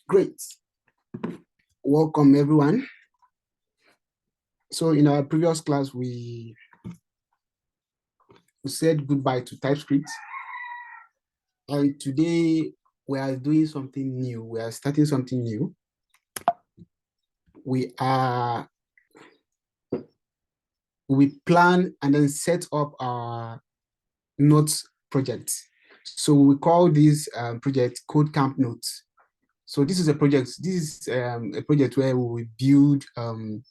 Great. Welcome, everyone. So in our previous class, we said goodbye to TypeScript. And today we are doing something new. We are starting something new. We plan and then set up our notes project. So we call this project KodeCamp Notes. So this is a project. This is a project where we will build an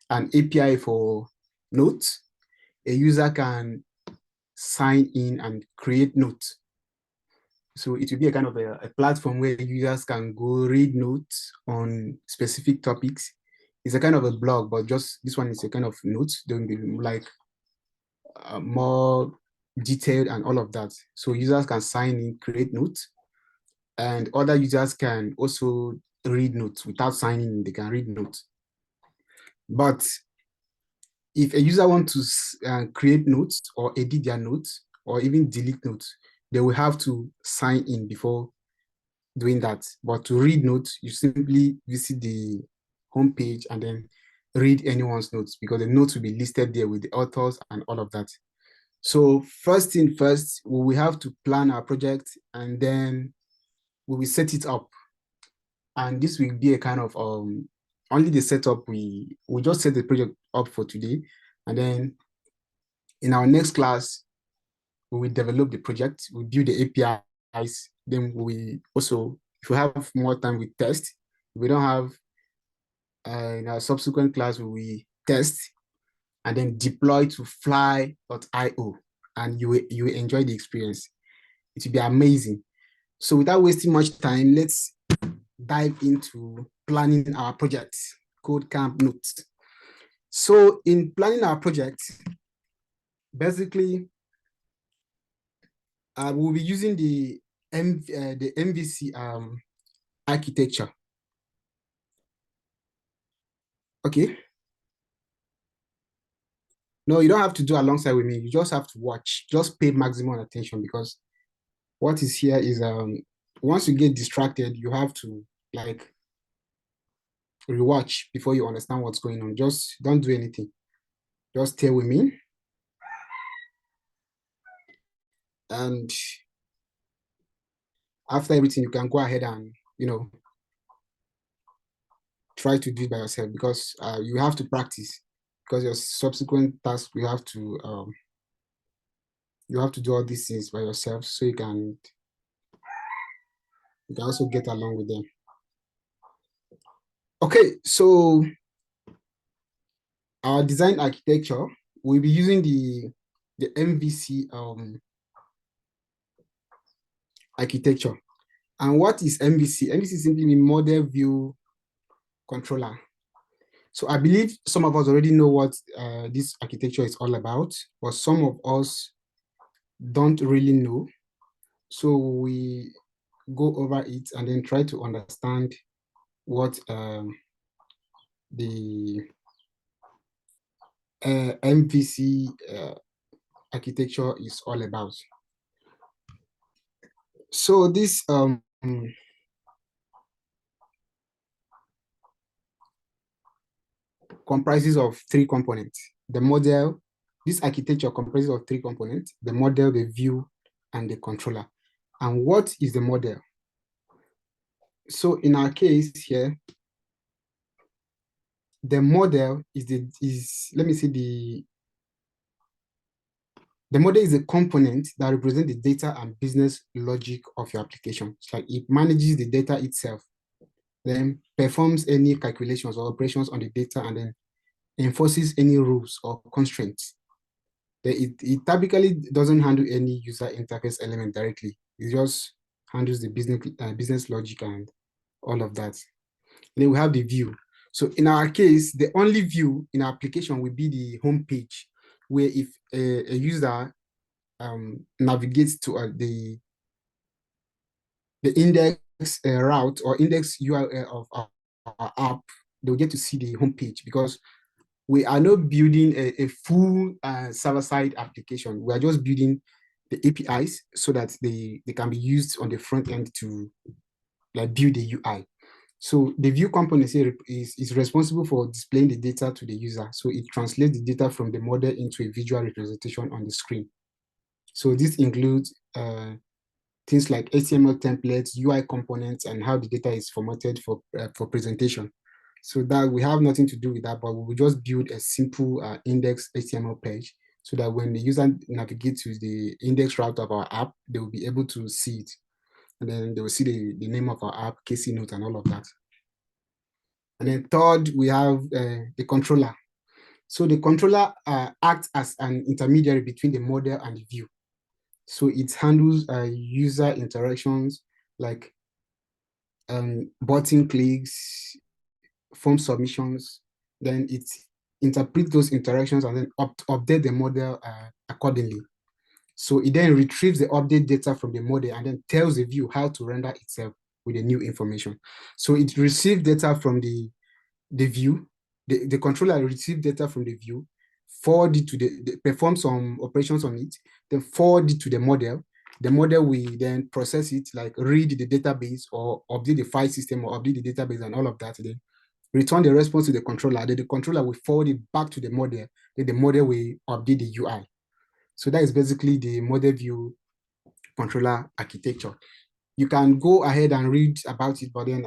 API for notes. A user can sign in and create notes. So it will be a kind of a platform where users can go read notes on specific topics. It's a kind of a blog, but just this one is a kind of notes. They will be like more detailed and all of that. So users can sign in, create notes, and other users can also read notes without signing in. They can read notes. But if a user wants to create notes or edit their notes or even delete notes, they will have to sign in before doing that. But to read notes, you simply visit the homepage and then read anyone's notes, because the notes will be listed there with the authors and all of that. So first thing first, we will have to plan our project, and then we will set it up. And this will be a kind of only the setup. We just set the project up for today, and then in our next class we will develop the project, we build the APIs, then we also, if we have more time, we test. If we don't have, in our subsequent class we will test and then deploy to fly.io, and you will enjoy the experience. It will be amazing. So without wasting much time, let's dive into planning our project, KodeCamp Notes. So in planning our project, basically, we'll be using the MVC architecture. Okay. No, you don't have to do alongside with me. You just have to watch. Just pay maximum attention, because what is here is once you get distracted, you have to like rewatch before you understand what's going on. Just don't do anything. Just stay with me. And after everything, you can go ahead and, try to do it by yourself, because you have to practice, because your subsequent tasks, you have to do all these things by yourself, so you can also get along with them. Okay, so our design architecture, we'll be using the MVC architecture. And what is MVC? MVC simply means model view controller. So I believe some of us already know what this architecture is all about, but some of us don't really know. So we go over it and then try to understand what the MVC architecture is all about. So this comprises of three components. The model, this architecture comprises of three components: the model, the view, and the controller. And what is the model? So in our case here, the model the model is a component that represents the data and business logic of your application. It's like it manages the data itself, then performs any calculations or operations on the data, and then enforces any rules or constraints. It typically doesn't handle any user interface element directly. It just handles the business logic and all of that. And then we have the view. So in our case, the only view in our application will be the home page, where if a user navigates to the index route or index URL of our app, they'll get to see the home page, because we are not building a full server-side application. We are just building the APIs so that they can be used on the front end to like build the UI. So the view component here is responsible for displaying the data to the user. So it translates the data from the model into a visual representation on the screen. So this includes things like HTML templates, UI components, and how the data is formatted for presentation. So that we have nothing to do with that, but we will just build a simple index HTML page so that when the user navigates to the index route of our app, they will be able to see it. And then they will see the name of our app, KC note, and all of that. And then third, we have the controller. So the controller acts as an intermediary between the model and the view. So it handles user interactions like button clicks, form submissions. Then it interprets those interactions and then update the model accordingly. So it then retrieves the update data from the model and then tells the view how to render itself with the new information. So it receives data from the view, the controller receives data from the view, forward it to perform some operations on it, then forward it to the model. The model will then process it, like read the database or update the file system or update the database and all of that. Then return the response to the controller. Then the controller will forward it back to the model. Then the model will update the UI. So that is basically the model view controller architecture. You can go ahead and read about it, but then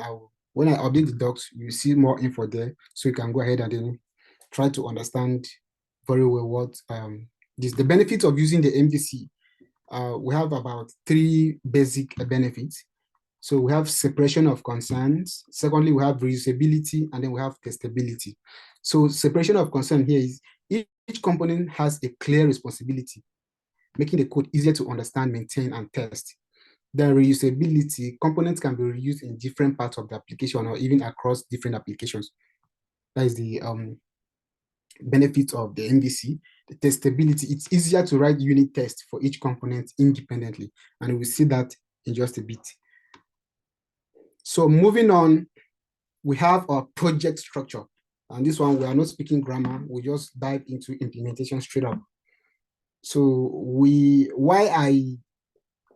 when I update the docs, you see more info there. So you can go ahead and then try to understand very well what the benefits of using the MVC. We have about 3 basic benefits. So we have separation of concerns. Secondly, we have reusability, and then we have testability. So separation of concern here is each component has a clear responsibility, making the code easier to understand, maintain, and test. Then reusability, components can be reused in different parts of the application or even across different applications. That is the benefit of the MVC. The testability, it's easier to write unit tests for each component independently. And we'll see that in just a bit. So moving on, we have our project structure. And this one, we are not speaking grammar. We just dive into implementation straight up. So why I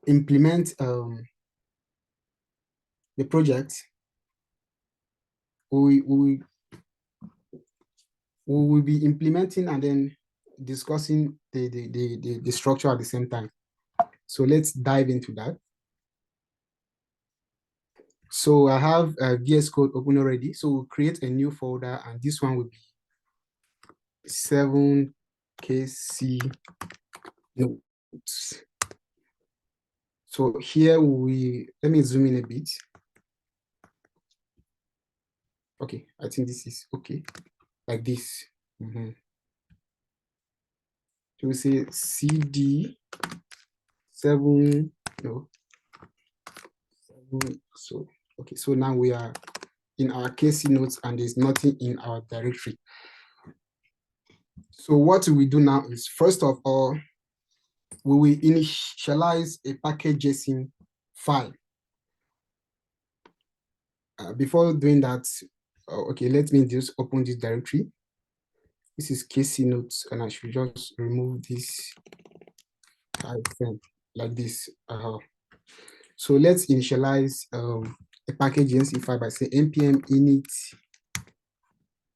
implement the project, we will be implementing and then discussing the structure at the same time. So let's dive into that. So I have VS Code open already. So we'll create a new folder, and this one will be 7KC notes. So here let me zoom in a bit. Okay, I think this is okay, like this. So we say CD 7, no, 7, so okay, so now we are in our KC notes and there's nothing in our directory. So what we do now is, first of all, we will initialize a package.json file. Before doing that, okay, let me just open this directory. This is KC notes, and I should just remove this like this. So let's initialize a package.json file by saying npm init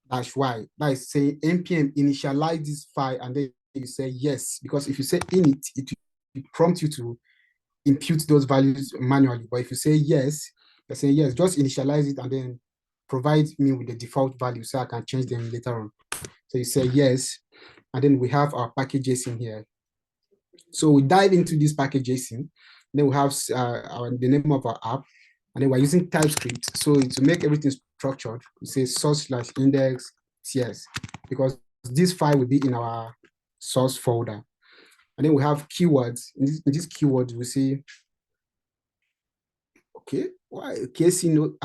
-y. That is saying npm initialize this file, and then you say yes, because if you say init, it will prompt you to impute those values manually. But if you say yes, you're saying yes, just initialize it and then provide me with the default value so I can change them later on. So you say yes, and then we have our package.json here. So we dive into this package.json. Then we have the name of our app, and then we're using TypeScript. So to make everything structured, we say source/index cs, because this file will be in our source folder. And then we have keywords. In this keyword, we say, okay, why KC note?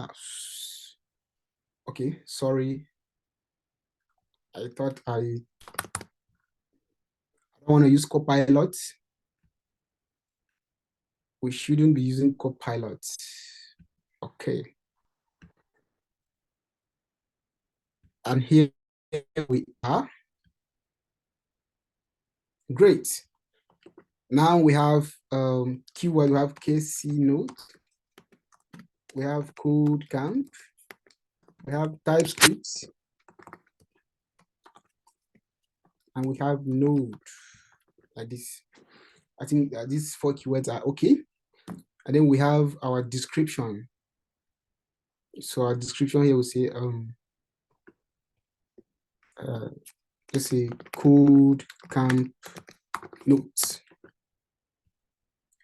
Okay, sorry. I thought I don't want to use Copilot. We shouldn't be using Copilot. Okay. And here we are. Great. Now we have keyword, we have KC note, we have KodeCamp, we have TypeScript, and we have Node, like this. I think these 4 keywords are okay. And then we have our description. So our description here will say, let's say KodeCamp notes.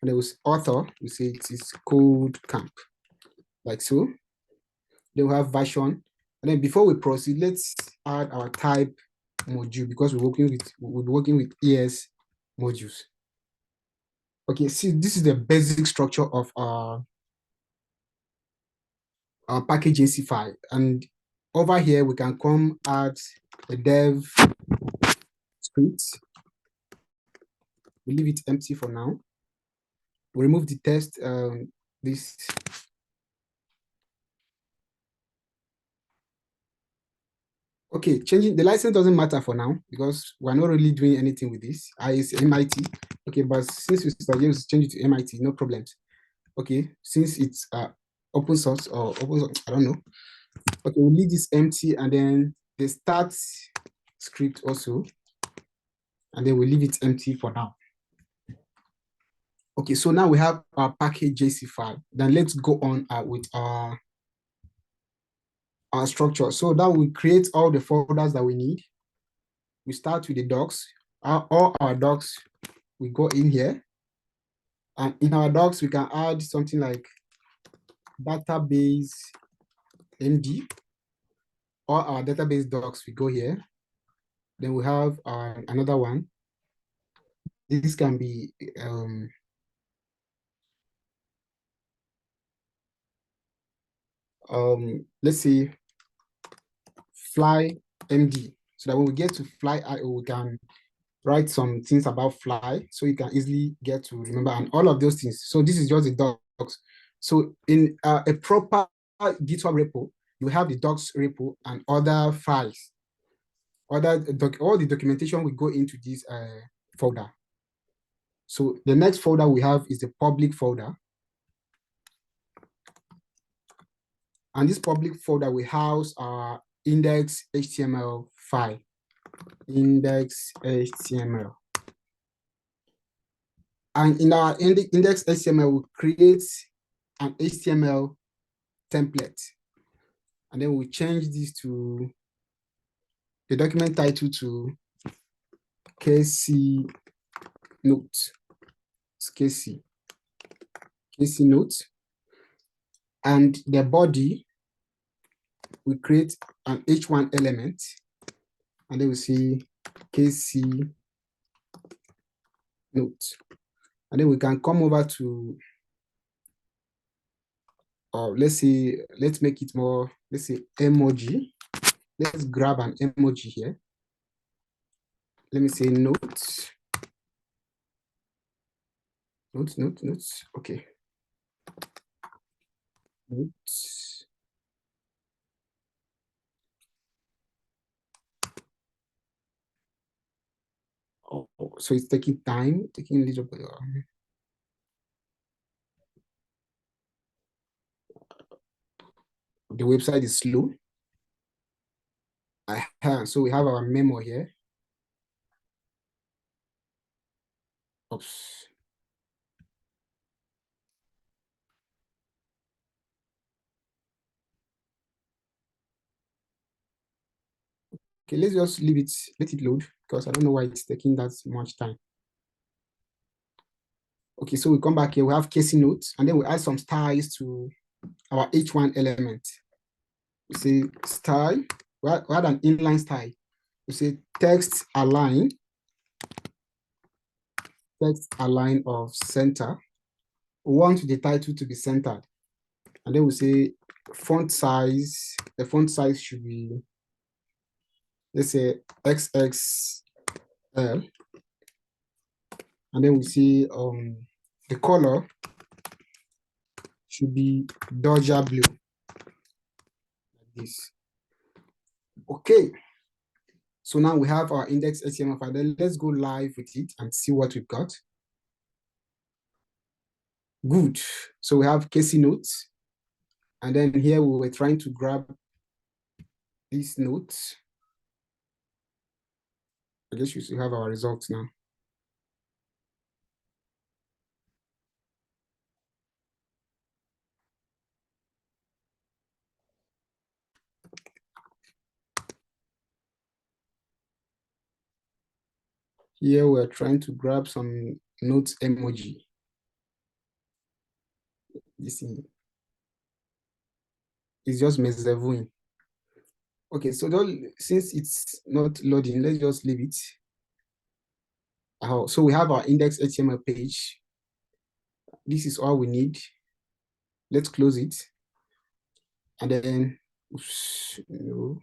And there was author, we say it is KodeCamp, like so. Then we have version. And then before we proceed, let's add our type module because we're working with ES modules. Okay, see, this is the basic structure of our package AC file. And over here, we can come add a dev script. We leave it empty for now. We remove the test, this. Okay, changing the license doesn't matter for now because we're not really doing anything with this. It's MIT. Okay, but since we suggest change it to MIT, no problems. Okay, since it's open source or open source, I don't know. Okay, we'll leave this empty and then the start script also, and then we'll leave it empty for now. Okay, so now we have our package JC file. Then let's go on with our structure. So that we create all the folders that we need. We start with the docs. All our docs, we go in here. And in our docs, we can add something like database MD. All our database docs, we go here. Then we have another one. This can be let's say fly MD. So that when we get to fly IO, we can write some things about fly so you can easily get to remember and all of those things. So this is just the docs. So in a proper GitHub repo, you have the docs repo and other files. All the documentation will go into this folder. So the next folder we have is the public folder. And this public folder will house our index HTML file. Index HTML. And in our index HTML, we create an HTML template. And then we change this to the document title to KC note. It's KC note. And the body, we create an H1 element. And then we see KC note. And then we can come over to, let's make it more, let's say emoji. Let's grab an emoji here. Let me say notes. Notes. Okay. Notes. Oh, so it's taking time, taking a little bit. The website is slow. So we have our memo here. Oops. Okay, let's just leave it, let it load because I don't know why it's taking that much time. Okay, so we come back here, we have casing notes, and then we add some styles to our H1 element. We say style, we add an inline style. We say text align of center. We want the title to be centered. And then we say font size, the font size should be, let's say XXL. And then we see the color should be Dodger blue, like this. Okay. So now we have our index HTML file. Then let's go live with it and see what we've got. Good. So we have Casey notes. And then here we were trying to grab this note. I guess you should have our results now. Here we're trying to grab some notes emoji. This is just mezzavoing. Okay, so since it's not loading, let's just leave it. So we have our index HTML page. This is all we need. Let's close it. And then, oops, no.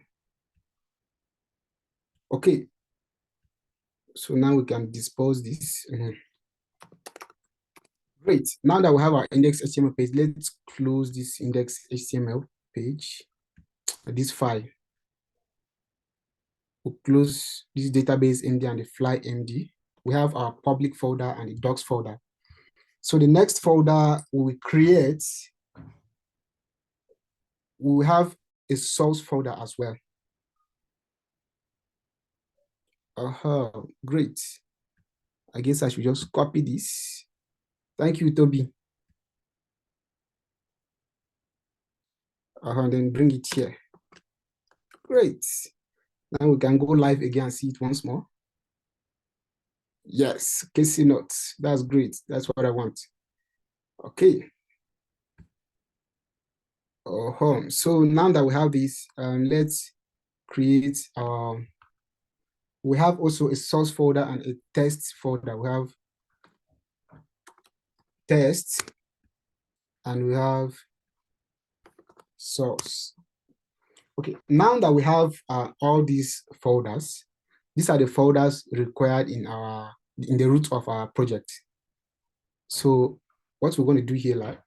Okay. So now we can dispose this. Great. Now that we have our index HTML page, let's close this index HTML page, this file. We'll close this database MD and the fly MD. We have our public folder and the docs folder. So the next folder we will create, we will have a source folder as well. Great. I guess I should just copy this. Thank you, Toby. And then bring it here. Great. Now we can go live again and see it once more. Yes, Casey notes. That's great. That's what I want. Okay. So now that we have this, let's create. We have also a source folder and a test folder. We have test and we have source. Okay, now that we have all these folders, these are the folders required in the root of our project. So what we're going to do here, like,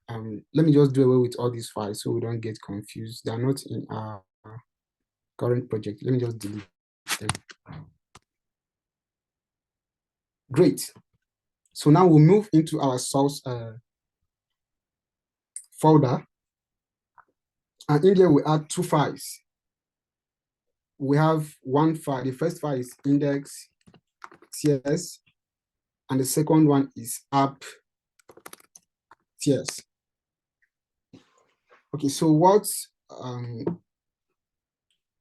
let me just do away with all these files so we don't get confused. They're not in our current project. Let me just delete them. Great. So now we'll move into our source folder. And in there we add two files. We have one file. The first file is index.ts, and the second one is app.ts. Okay, so what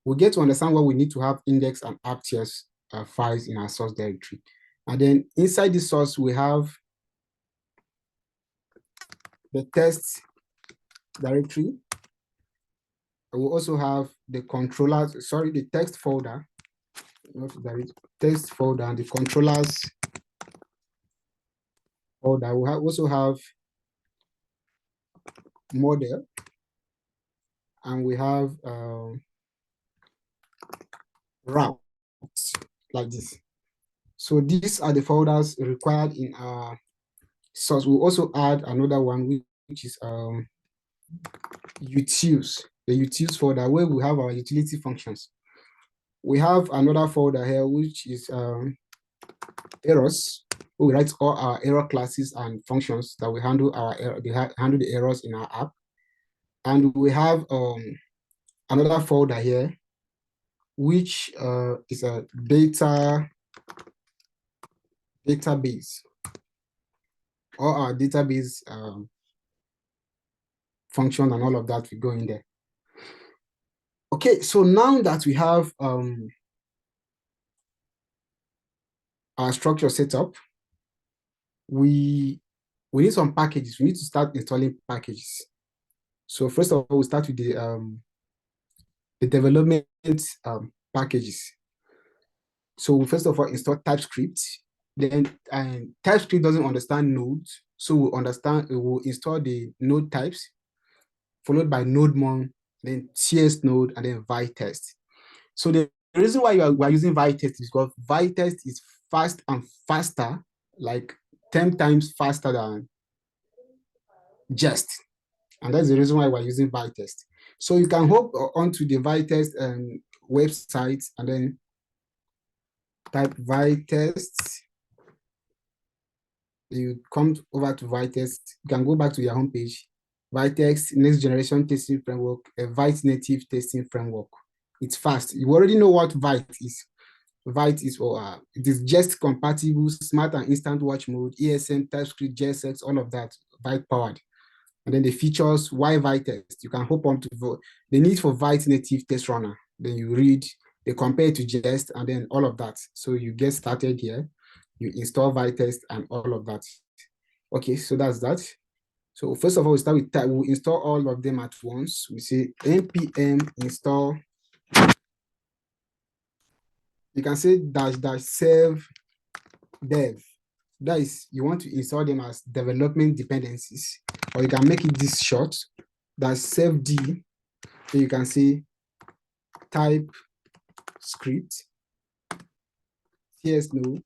we get to understand what we need to have index and app.ts files in our source directory. And then inside the source, we have the test directory. We also have the controllers, the text folder, not the text folder and the controllers folder. We also have model, and we have routes like this. So these are the folders required in our source. We'll also add another one, which is utils, the utils folder, where we have our utility functions. We have another folder here, which is errors. We write all our error classes and functions that we handle handle the errors in our app. And we have another folder here, which is a database. All our database function and all of that will go in there. Okay, so now that we have our structure set up, we need some packages. We need to start installing packages. So first of all, we start with the development packages. So we first of all install TypeScript. Then TypeScript doesn't understand Node, so we'll install the node types, followed by NodeMon, then TS node, and then Vitest. So the reason why we're using Vitest is because Vitest is fast and faster, like 10 times faster than Jest. And that's the reason why we're using Vitest. So you can hop onto the Vitest website and then type Vitest. You come over to Vitest. You can go back to your homepage. Vitest, next generation testing framework, a Vite native testing framework. it's fast. You already know what Vite is. Vite is for it is just compatible, smart and instant watch mode, ESM, TypeScript, JSX, all of that, Vite powered. And then the features, why Vite test? You can hop on to the need for Vite native test runner. Then you read, they compare to Jest, and then all of that. So you get started here, you install Vite test and all of that. Okay, so that's that. So first of all, we start with type. We'll install all of them at once. We say npm install. You can say --save dev. That is, you want to install them as development dependencies, or you can make it this short. That's save d. So you can say type script ts node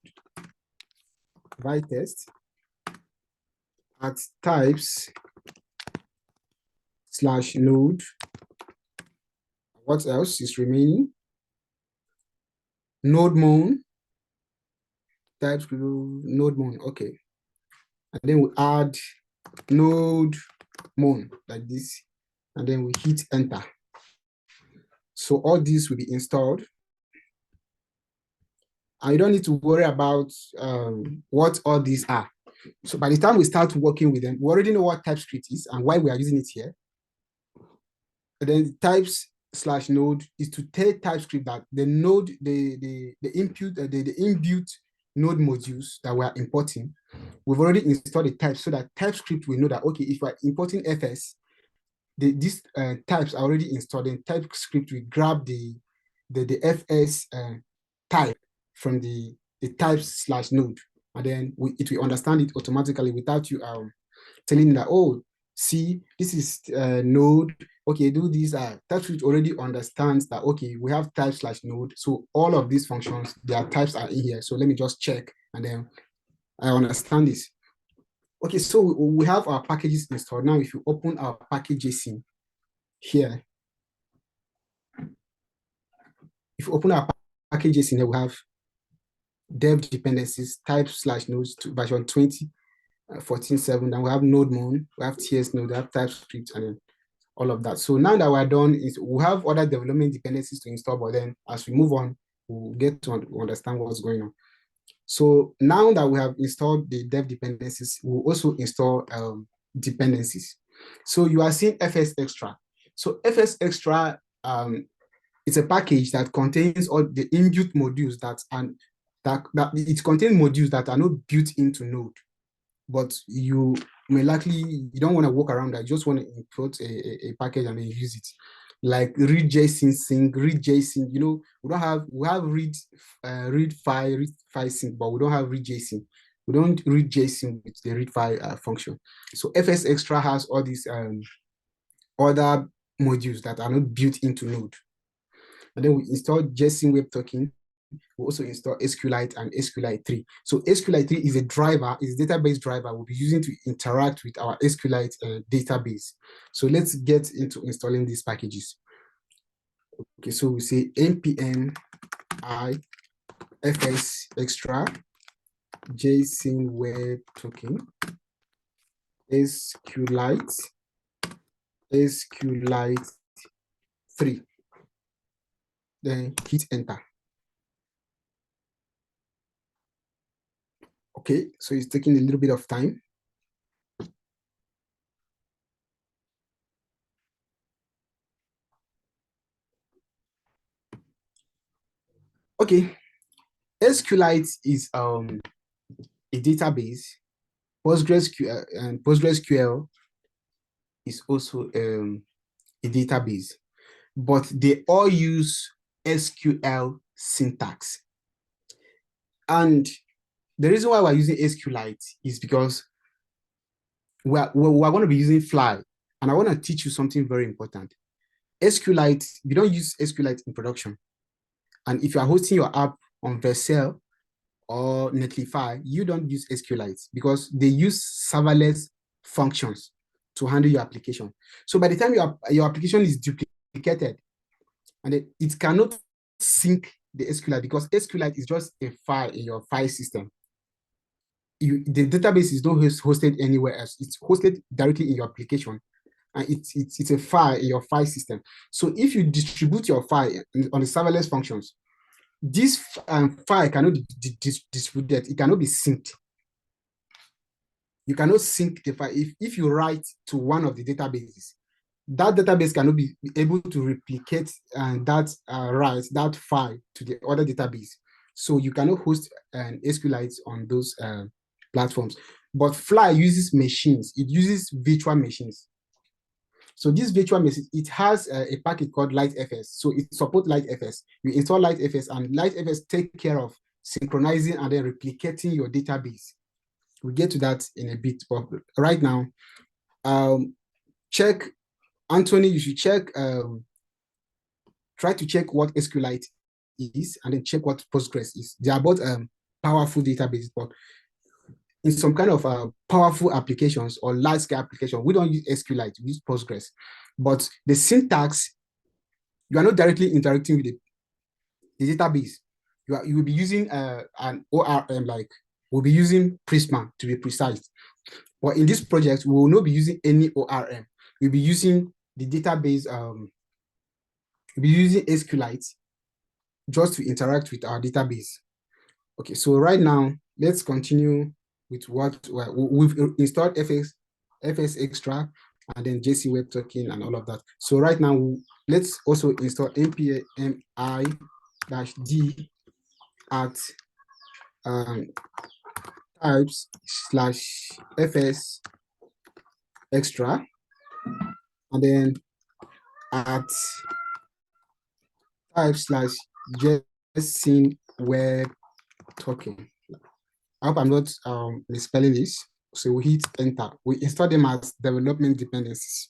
test at types /node. What else is remaining? Node mon TypeScript node mon. Okay, and then we add node mon like this, and then we hit enter. So all this will be installed, and you don't need to worry about what all these are. So by the time we start working with them, we already know what TypeScript is and why we are using it here. And then types/node is to tell TypeScript that the node, the inbuilt node modules that we are importing, we've already installed the types so that TypeScript will know that, okay, if we're importing FS, these types are already installed, and TypeScript will grab the FS type from the types/node, and then it will understand it automatically without you telling that, oh, see, this is node, okay, do these. TypeScript already understands that, okay, we have types/node, so all of these functions, their types are in here. So let me just check, and then I understand this. Okay, so we have our packages installed. Now, if you open our package.json here, if you open our package.json here, we have dev dependencies, types/nodes to version 20.14.7. Then we have node mon, we have ts node, we have TypeScript, and then all of that. So now that we're done, we have other development dependencies to install, but then as we move on, we'll get to understand what's going on. So now that we have installed the dev dependencies, we'll also install dependencies. So you are seeing FS Extra. So FS Extra, it's a package that contains all the inbuilt modules that it contains modules that are not built into Node, but you don't want to walk around that. You just want to import a package and then use it. Like read JSON sync, read JSON. We have read file sync, but we don't have read JSON. We don't read JSON with the read file function. So FS Extra has all these other modules that are not built into Node. And then we install JSON Web Token. We also install SQLite and SQLite 3. So SQLite 3 is a driver, is a database driver we'll be using to interact with our SQLite database. So let's get into installing these packages. Okay, so we say npm I fs extra JSON Web Token SQLite 3. Then hit enter. Okay, so it's taking a little bit of time. Okay, SQLite is a database. PostgreSQL and PostgreSQL is also a database, but they all use SQL syntax. And the reason why we're using SQLite is because we're going to be using Fly, and I want to teach you something very important. SQLite, you don't use SQLite in production. And if you are hosting your app on Vercel or Netlify, you don't use SQLite because they use serverless functions to handle your application. So by the time your application is duplicated, and it cannot sync the SQLite because SQLite is just a file in your file system. The database is not hosted anywhere else. It's hosted directly in your application. and it's a file in your file system. So if you distribute your file on the serverless functions, this file cannot be distributed. It cannot be synced. You cannot sync the file. If you write to one of the databases, that database cannot be able to replicate that file to the other database. So you cannot host an SQLite on those platforms. But Fly uses machines. It uses virtual machines. So this virtual machine, it has a package called LightFS. So it supports LightFS. You install LightFS, and LightFS take care of synchronizing and then replicating your database. We'll get to that in a bit, but right now, check, Anthony, you should check, try to check what SQLite is, and then check what Postgres is. They are both powerful databases, but in some kind of powerful applications or large-scale application, we don't use SQLite, we use Postgres. But the syntax, you are not directly interacting with the database. You will be using an ORM, like we'll be using Prisma to be precise. But in this project, we will not be using any ORM. We'll be using the database, we'll be using SQLite just to interact with our database. Okay, so right now, let's continue with what we've installed FS Extra and then JC Web Token and all of that. So right now, let's also install npmi-d at types/fs extra, and then at types/json web token. I hope I'm not misspelling this. So we hit enter. We install them as development dependencies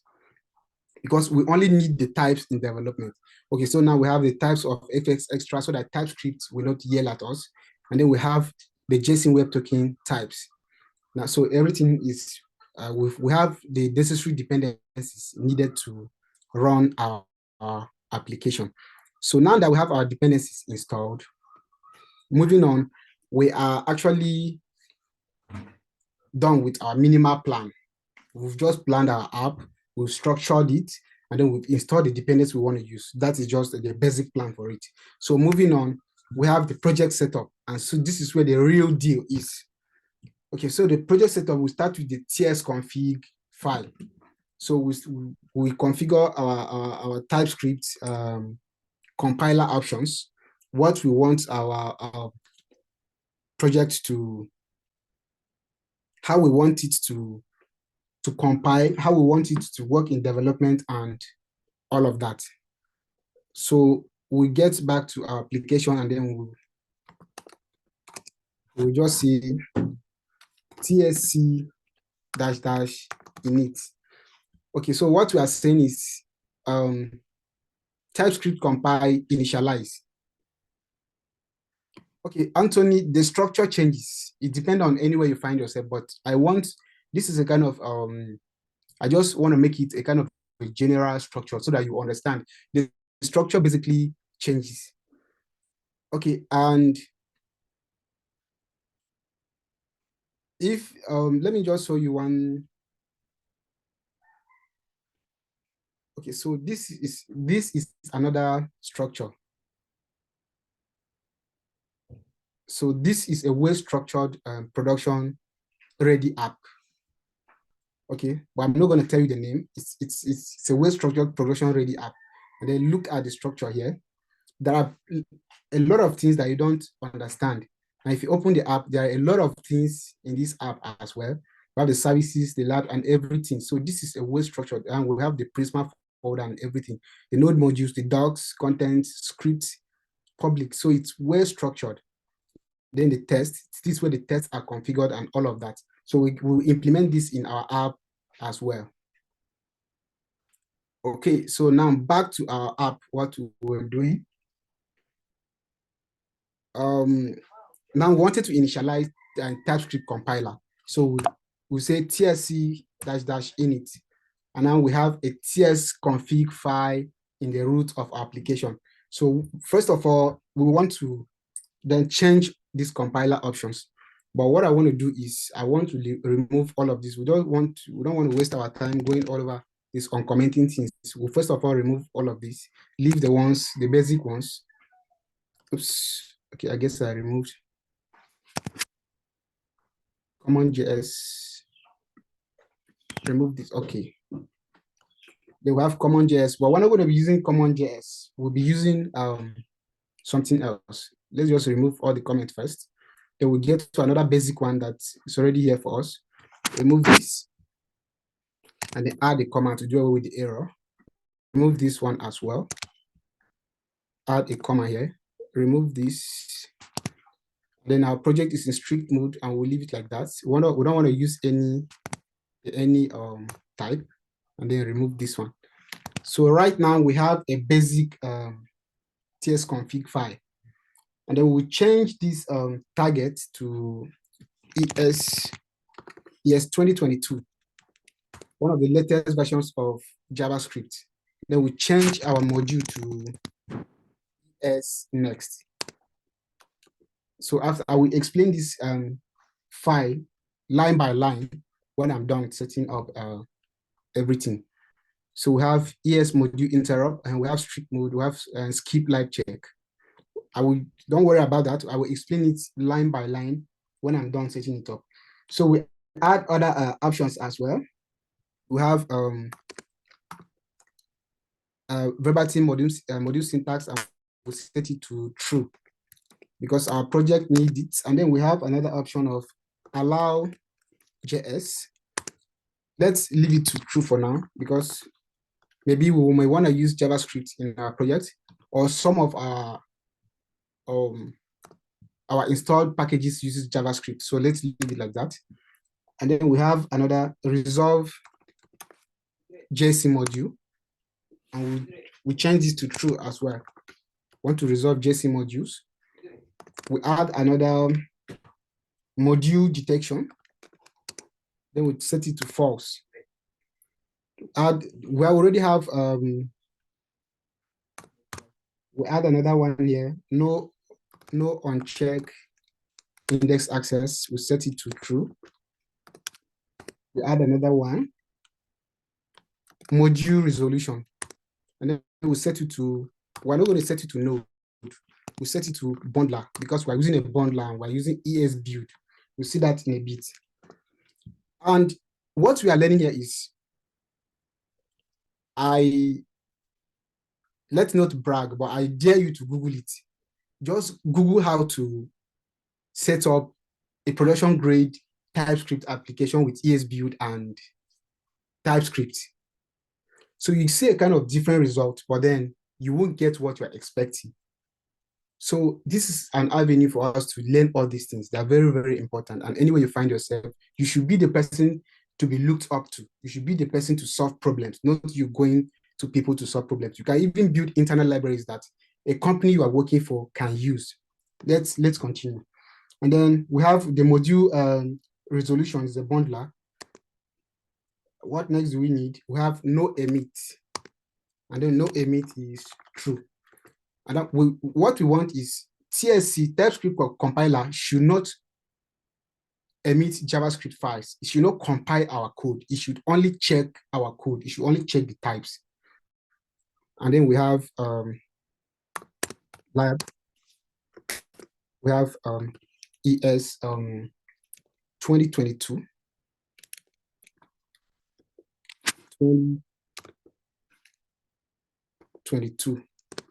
because we only need the types in development. Okay, so now we have the types of FX extra so that TypeScript will not yell at us. And then we have the JSON Web Token types. Now, so everything is, we have the necessary dependencies needed to run our application. So now that we have our dependencies installed, moving on, we are actually done with our minimal plan. We've just planned our app, we've structured it, and then we've installed the dependencies we want to use. That is just the basic plan for it. So moving on, we have the project setup. And so this is where the real deal is. Okay, so the project setup, we start with the tsconfig file. So we configure our TypeScript compiler options, what we want our project to, how we want it to compile, how we want it to work in development, and all of that. So we get back to our application, and then we'll just see tsc -init. Okay, so what we are saying is TypeScript compile initialize. Okay, Anthony, the structure changes. It depends on anywhere you find yourself, but this is a kind of, I just want to make it a kind of a general structure so that you understand. The structure basically changes. Okay, and if, let me just show you one. Okay, so this is another structure. So this is a well-structured production-ready app. Okay, but I'm not going to tell you the name. It's a well-structured production-ready app. And then look at the structure here. There are a lot of things that you don't understand. And if you open the app, there are a lot of things in this app as well. We have the services, the lab, and everything. So this is a well-structured, and we have the Prisma folder and everything. The node modules, the docs, content, scripts, public. So it's well-structured. Then the test, this is where the tests are configured and all of that. So we will implement this in our app as well. Okay, so now back to our app, what we're doing. Now we wanted to initialize the TypeScript compiler. So we say tsc-init, and now we have a tsconfig file in the root of our application. So first of all, we want to then change these compiler options. But what I want to do is I want to remove all of this. We don't want to waste our time going all over is uncommenting things. We'll first of all remove all of this, leave the basic ones. Oops. Okay, I guess I removed CommonJS. Remove this. Okay. They will have CommonJS, but we're not going to be using CommonJS. We'll be using something else. Let's just remove all the comments first. Then we'll get to another basic one that is already here for us. Remove this, and then add a comma to do away with the error. Remove this one as well. Add a comma here. Remove this. Then our project is in strict mode, and we'll leave it like that. We don't want to use any type, and then remove this one. So right now we have a basic tsconfig file, and then we'll change this target to ES 2022, one of the latest versions of JavaScript. Then we change our module to ES next. So after I will explain this file line by line when I'm done setting up everything. So we have ES module interrupt, and we have strict mode, we have skip live check. Don't worry about that. I will explain it line by line when I'm done setting it up. So we add other options as well. We have verbatim module syntax, and we'll set it to true because our project needs it. And then we have another option of allow JS. Let's leave it to true for now because maybe we may want to use JavaScript in our project, or some of our installed packages uses JavaScript. So let's leave it like that. And then we have another resolve JSON module, and we change this to true as well. Want to resolve JSON modules. We add another module detection. Then we set it to false. We already have we add another one here. No uncheck index access. We set it to true. We add another one, module resolution, and then we set it to. We're not going to set it to node. We set it to bundler because we're using a bundler and we're using ES build. We'll see that in a bit. And what we are learning here is, let's not brag, but I dare you to Google it. Just Google how to set up a production grade TypeScript application with ES build and TypeScript. So you see a kind of different result, but then you won't get what you're expecting. So this is an avenue for us to learn all these things. They're very, very important. And anywhere you find yourself, you should be the person to be looked up to. You should be the person to solve problems, not you going to people to solve problems. You can even build internal libraries that a company you are working for can use. Let's continue. And then we have the module resolution is a bundler. What next do we need? We have no emit. And then no emit is true. And what we want is TSC, TypeScript compiler, should not emit JavaScript files. It should not compile our code. It should only check our code. It should only check the types. And then we have lab. We have ES 2022. 2022,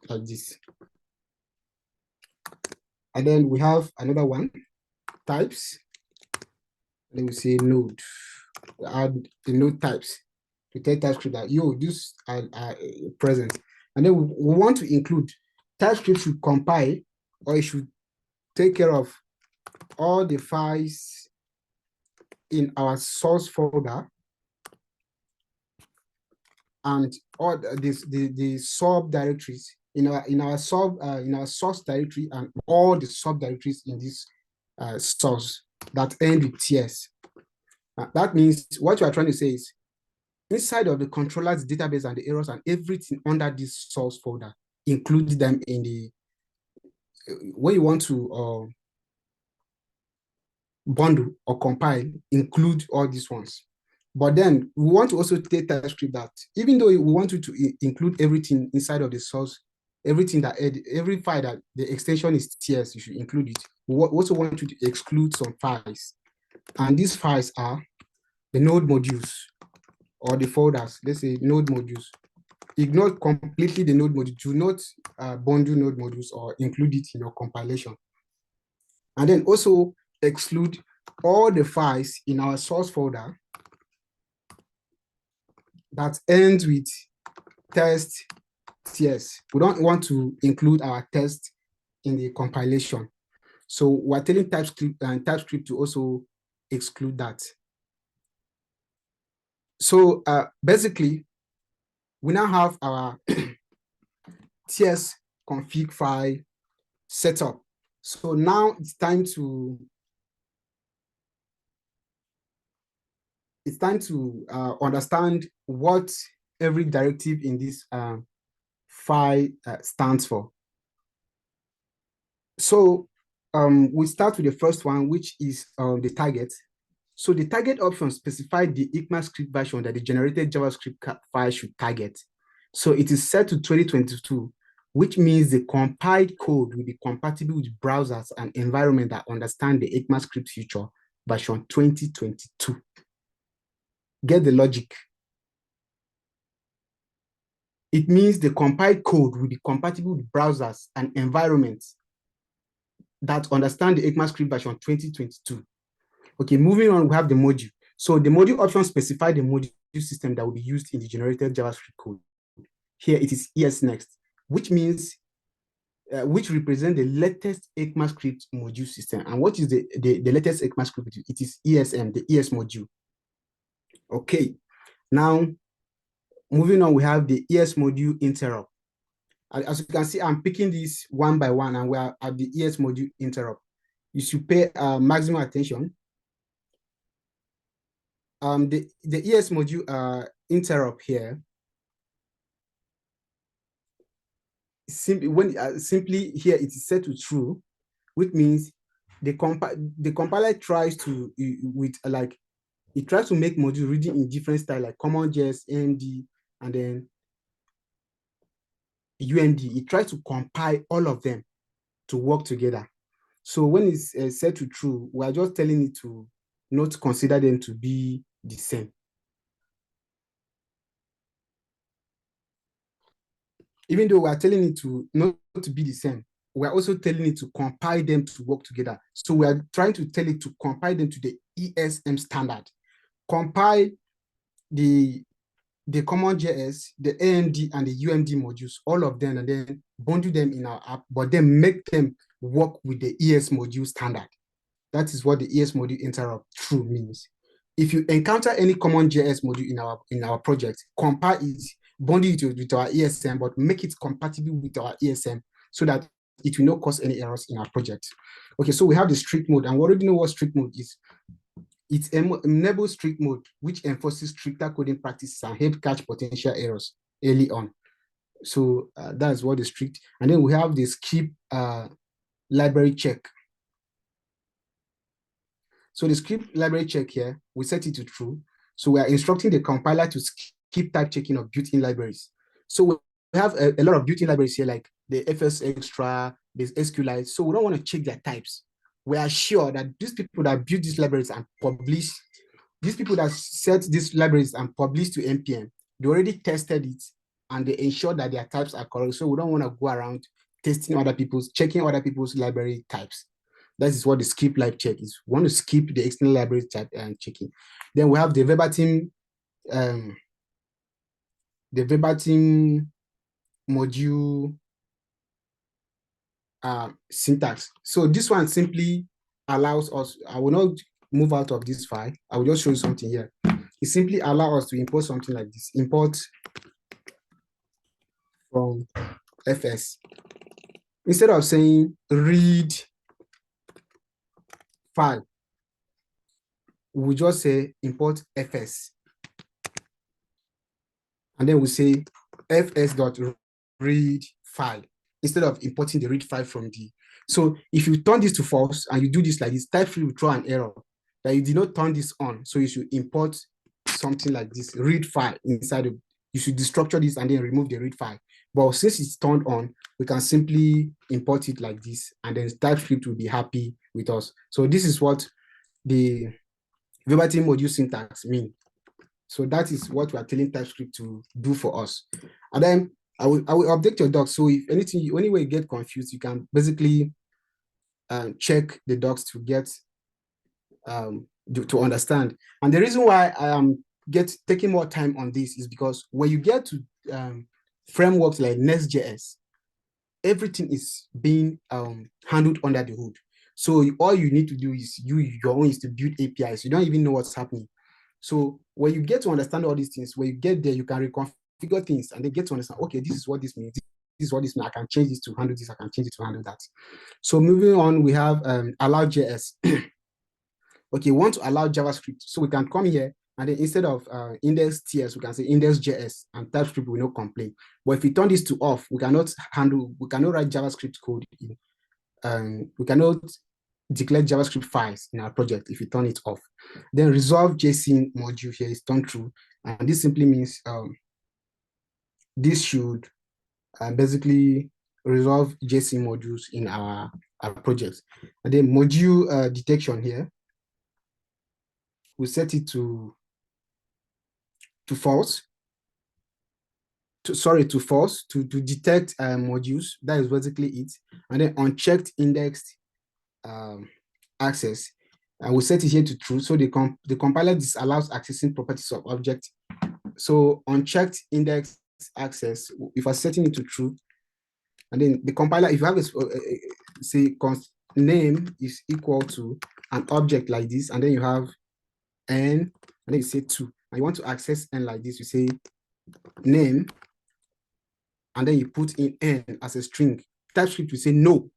like this. And then we have another one, types. And then we say node. We add the node types to tell TypeScript that, this are present. And then we want to include TypeScript should compile, or it should take care of all the files in our source folder and all the subdirectories in our source directory, and all the subdirectories in this source that end with TS. That means what you are trying to say is, inside of the controllers database and the errors and everything under this source folder, include them in the when you want to bundle or compile, include all these ones. But then we want to also take TypeScript that even though we want you to include everything inside of the source, everything that every file that the extension is TS, you should include it. We also want you to exclude some files. And these files are the node modules or the folders. Let's say node modules. Ignore completely the node module. Do not bundle node modules or include it in your compilation. And then also exclude all the files in our source folder that ends with test TS. We don't want to include our test in the compilation. So we're telling TypeScript to also exclude that. So basically, we now have our TS config file set up. So now it's time to understand what every directive in this file stands for. So we start with the first one, which is the target. So the target option specifies the ECMAScript version that the generated JavaScript file should target. So it is set to 2022, which means the compiled code will be compatible with browsers and environments that understand the ECMAScript feature version 2022. Get the logic. It means the compiled code will be compatible with browsers and environments that understand the ECMAScript version 2022. Okay, moving on, we have the module. So the module option specifies the module system that will be used in the generated JavaScript code. Here it is ESNext, which means, which represents the latest ECMAScript module system. And what is the latest ECMAScript module? It is ESM, the ES module. Okay, now moving on, we have the ES module interrupt. As you can see, I'm picking this one by one, and we are at the ES module interrupt. You should pay maximum attention. The ES module interrupt here, simply here it is set to true, which means the compiler tries to it tries to make module reading in different style, like CommonJS, AMD, and then UMD. It tries to compile all of them to work together. So when it's set to true, we are just telling it to not consider them to be the same. Even though we are telling it to not to be the same, we are also telling it to compile them to work together. So we are trying to tell it to compile them to the ESM standard. Compile the CommonJS, the AMD, and the UMD modules, all of them, and then bundle them in our app, but then make them work with the ES module standard. That is what the ES module interrupt true means. If you encounter any CommonJS module in our project, compile it, bundle it with our ESM, but make it compatible with our ESM so that it will not cause any errors in our project. Okay, so we have the strict mode, and we already know what strict mode is. It enables strict mode, which enforces stricter coding practices and help catch potential errors early on. So that's what the strict. And then we have the skip library check. So the script library check here, we set it to true. So we are instructing the compiler to skip type checking of built-in libraries. So we have a lot of built-in libraries here, like the FS Extra, there's SQLite. So we don't want to check their types. We are sure that these people that built these libraries and publish, these people that set these libraries and publish to NPM, they already tested it and they ensure that their types are correct. So we don't want to go around checking other people's library types. That is what the skip live check is. We want to skip the external library type and checking. Then we have the verbatim module syntax. So this one simply allows us, I will not move out of this file. I will just show you something here. It simply allows us to import something like this. Import from FS. Instead of saying read file, we just say import FS. And then we say fs.read file instead of importing the read file from the. So if you turn this to false and you do this like this, type3 will throw an error that you did not turn this on. So you should import something like this read file inside of, you should destructure this and then remove the read file. But since it's turned on, we can simply import it like this, and then TypeScript will be happy with us. So this is what the verbatim module syntax mean. So that is what we are telling TypeScript to do for us. And then I will update your docs. So if anything, anyway you get confused, you can basically check the docs to get to understand. And the reason why I am taking more time on this is because when you get to frameworks like Next.js, everything is being handled under the hood. So all you need to do is your own is to build APIs. You don't even know what's happening. So when you get to understand all these things, when you get there, you can reconfigure things and then get to understand, okay, this is what this means. This is what this means. I can change this to handle this. I can change it to handle that. So moving on, we have allow.js. Okay, we want to allow JavaScript. So we can come here and then instead of index.ts, we can say index.js and TypeScript will not complain. But if we turn this to off, we cannot write JavaScript code in, we cannot declare JavaScript files in our project if we turn it off. Then resolve JSON module here is turned true. And this simply means this should basically resolve JSON modules in our projects. And then module detection here, we set it to false. To false to detect modules. That is basically it. And then unchecked indexed access, and we set it here to true. So the compiler disallows accessing properties of object. So unchecked index access, if I'm setting it to true, and then the compiler, if you have a say name is equal to an object like this, and then you have n, and then you say 2, and you want to access n like this, you say name, and then you put in n as a string. TypeScript will say no.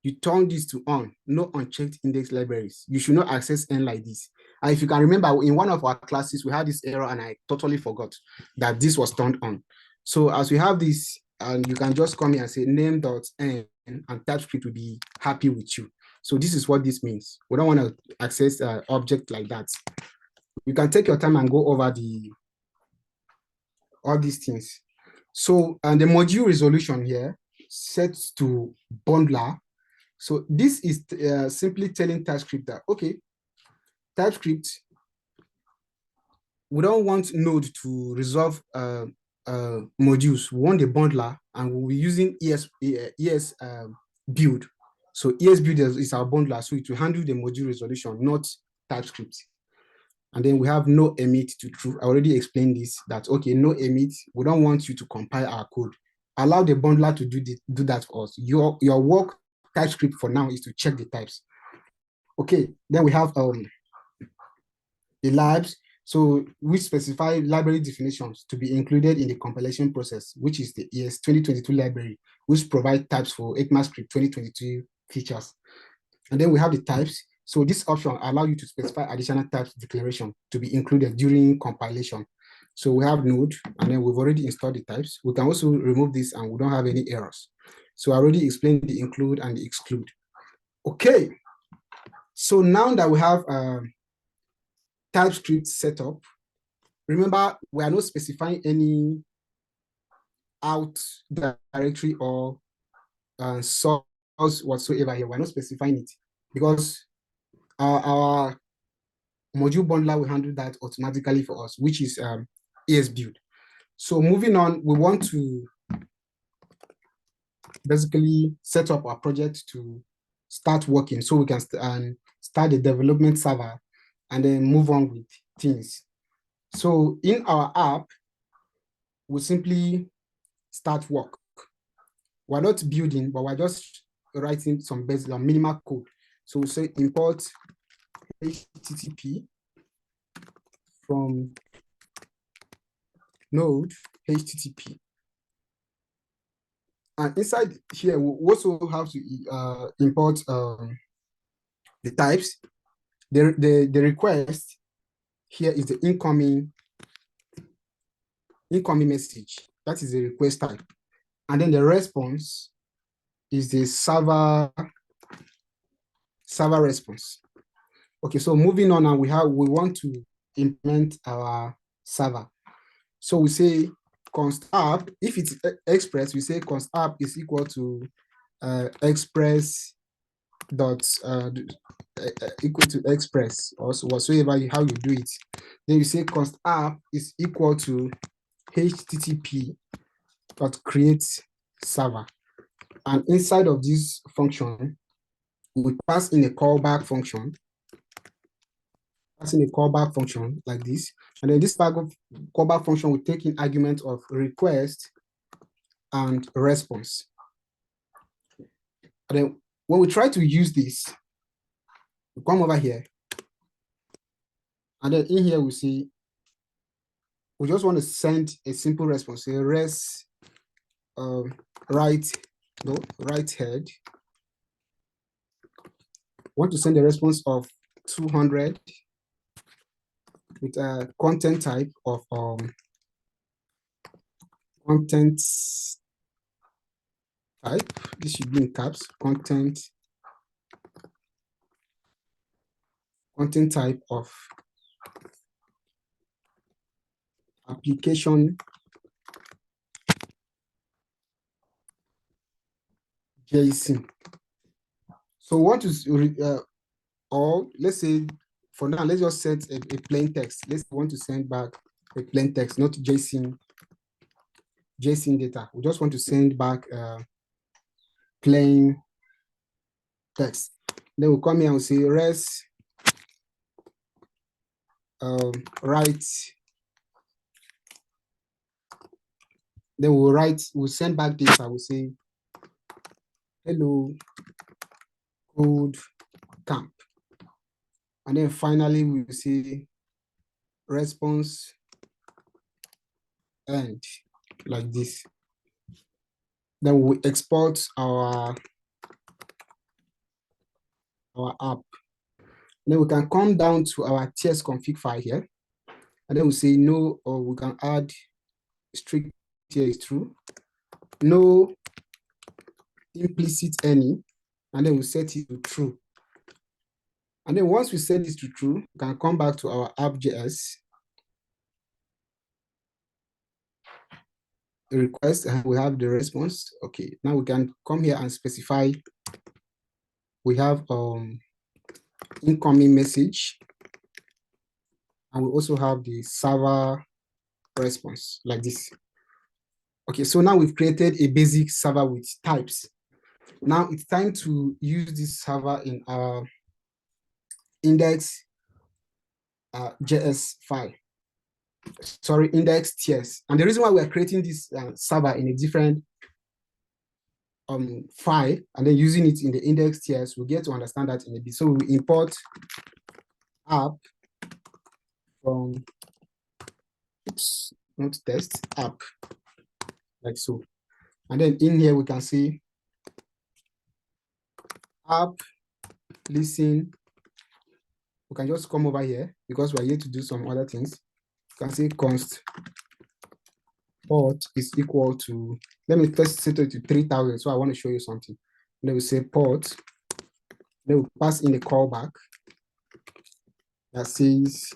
You turn this to on, no unchecked index libraries. You should not access n like this. And if you can remember, in one of our classes, we had this error and I totally forgot that this was turned on. So as we have this, and you can just come here and say name.n and TypeScript will be happy with you. So this is what this means. We don't want to access object like that. You can take your time and go over all these things. So, and the module resolution here sets to bundler. So this is simply telling TypeScript that, okay, TypeScript, we don't want Node to resolve modules. We want the bundler, and we'll be using ES build. So ES build is our bundler, so it will handle the module resolution, not TypeScript. And then we have no emit to true. I already explained this, that, okay, no emit, we don't want you to compile our code. Allow the bundler to do that for us. Your work TypeScript for now is to check the types. Okay, then we have the labs, so we specify library definitions to be included in the compilation process, which is the ES 2022 library, which provide types for ECMAScript 2022 features. And then we have the types. So this option allows you to specify additional types declaration to be included during compilation. So we have Node, and then we've already installed the types. We can also remove this and we don't have any errors. So I already explained the include and the exclude. Okay, so now that we have TypeScript set up, remember, we are not specifying any out directory or source whatsoever here. We're not specifying it because our module bundler will handle that automatically for us, which is ES build. So moving on, we want to basically set up our project to start working so we can start the development server and then move on with things. So in our app, we simply start work. We're not building, but we're just writing some basic minimal code. So we say import HTTP from node HTTP. And inside here, we also have to import the types. The request here is the incoming message. That is the request type. And then the response is the server response. Okay, so moving on, and we want to implement our server. So we say const app, if it's express, we say const app is equal to express dot equal to express, or whatsoever how you do it. Then you say const app is equal to http dot create server. And inside of this function, we pass in a callback function, like this. And then this callback function will take in argument of request and response. And then when we try to use this, we come over here. And then in here, we see, we just want to send a simple response, say res right head. Want to send a response of 200 with a content type of content type. This should be in caps. Content type of application JSON. So what is or let's say for now, let's just set a plain text. Let's want to send back a plain text, not JSON data. We just want to send back plain text. Then we'll come here and say res write. Then we'll send back data. We'll say hello KodeCamp. And then finally we will see response end, like this. Then we export our app. And then we can come down to our TS config file here. And then we say no, or we can add strict here is true. No implicit any, and then we set it to true. And then once we set this to true, we can come back to our app.js request, and we have the response. Okay, now we can come here and specify. We have incoming message, and we also have the server response, like this. Okay, so now we've created a basic server with types. Now it's time to use this server in our index JS file. Sorry, index TS. And the reason why we're creating this server in a different file and then using it in the index TS, we'll get to understand that in a bit. So we import app from, oops, not test, app, like so. And then in here, we can see app listen. We can just come over here because we're here to do some other things. You can say const port is equal to, let me first set it to 3000. So I want to show you something. And then we say port, then we pass in a callback that says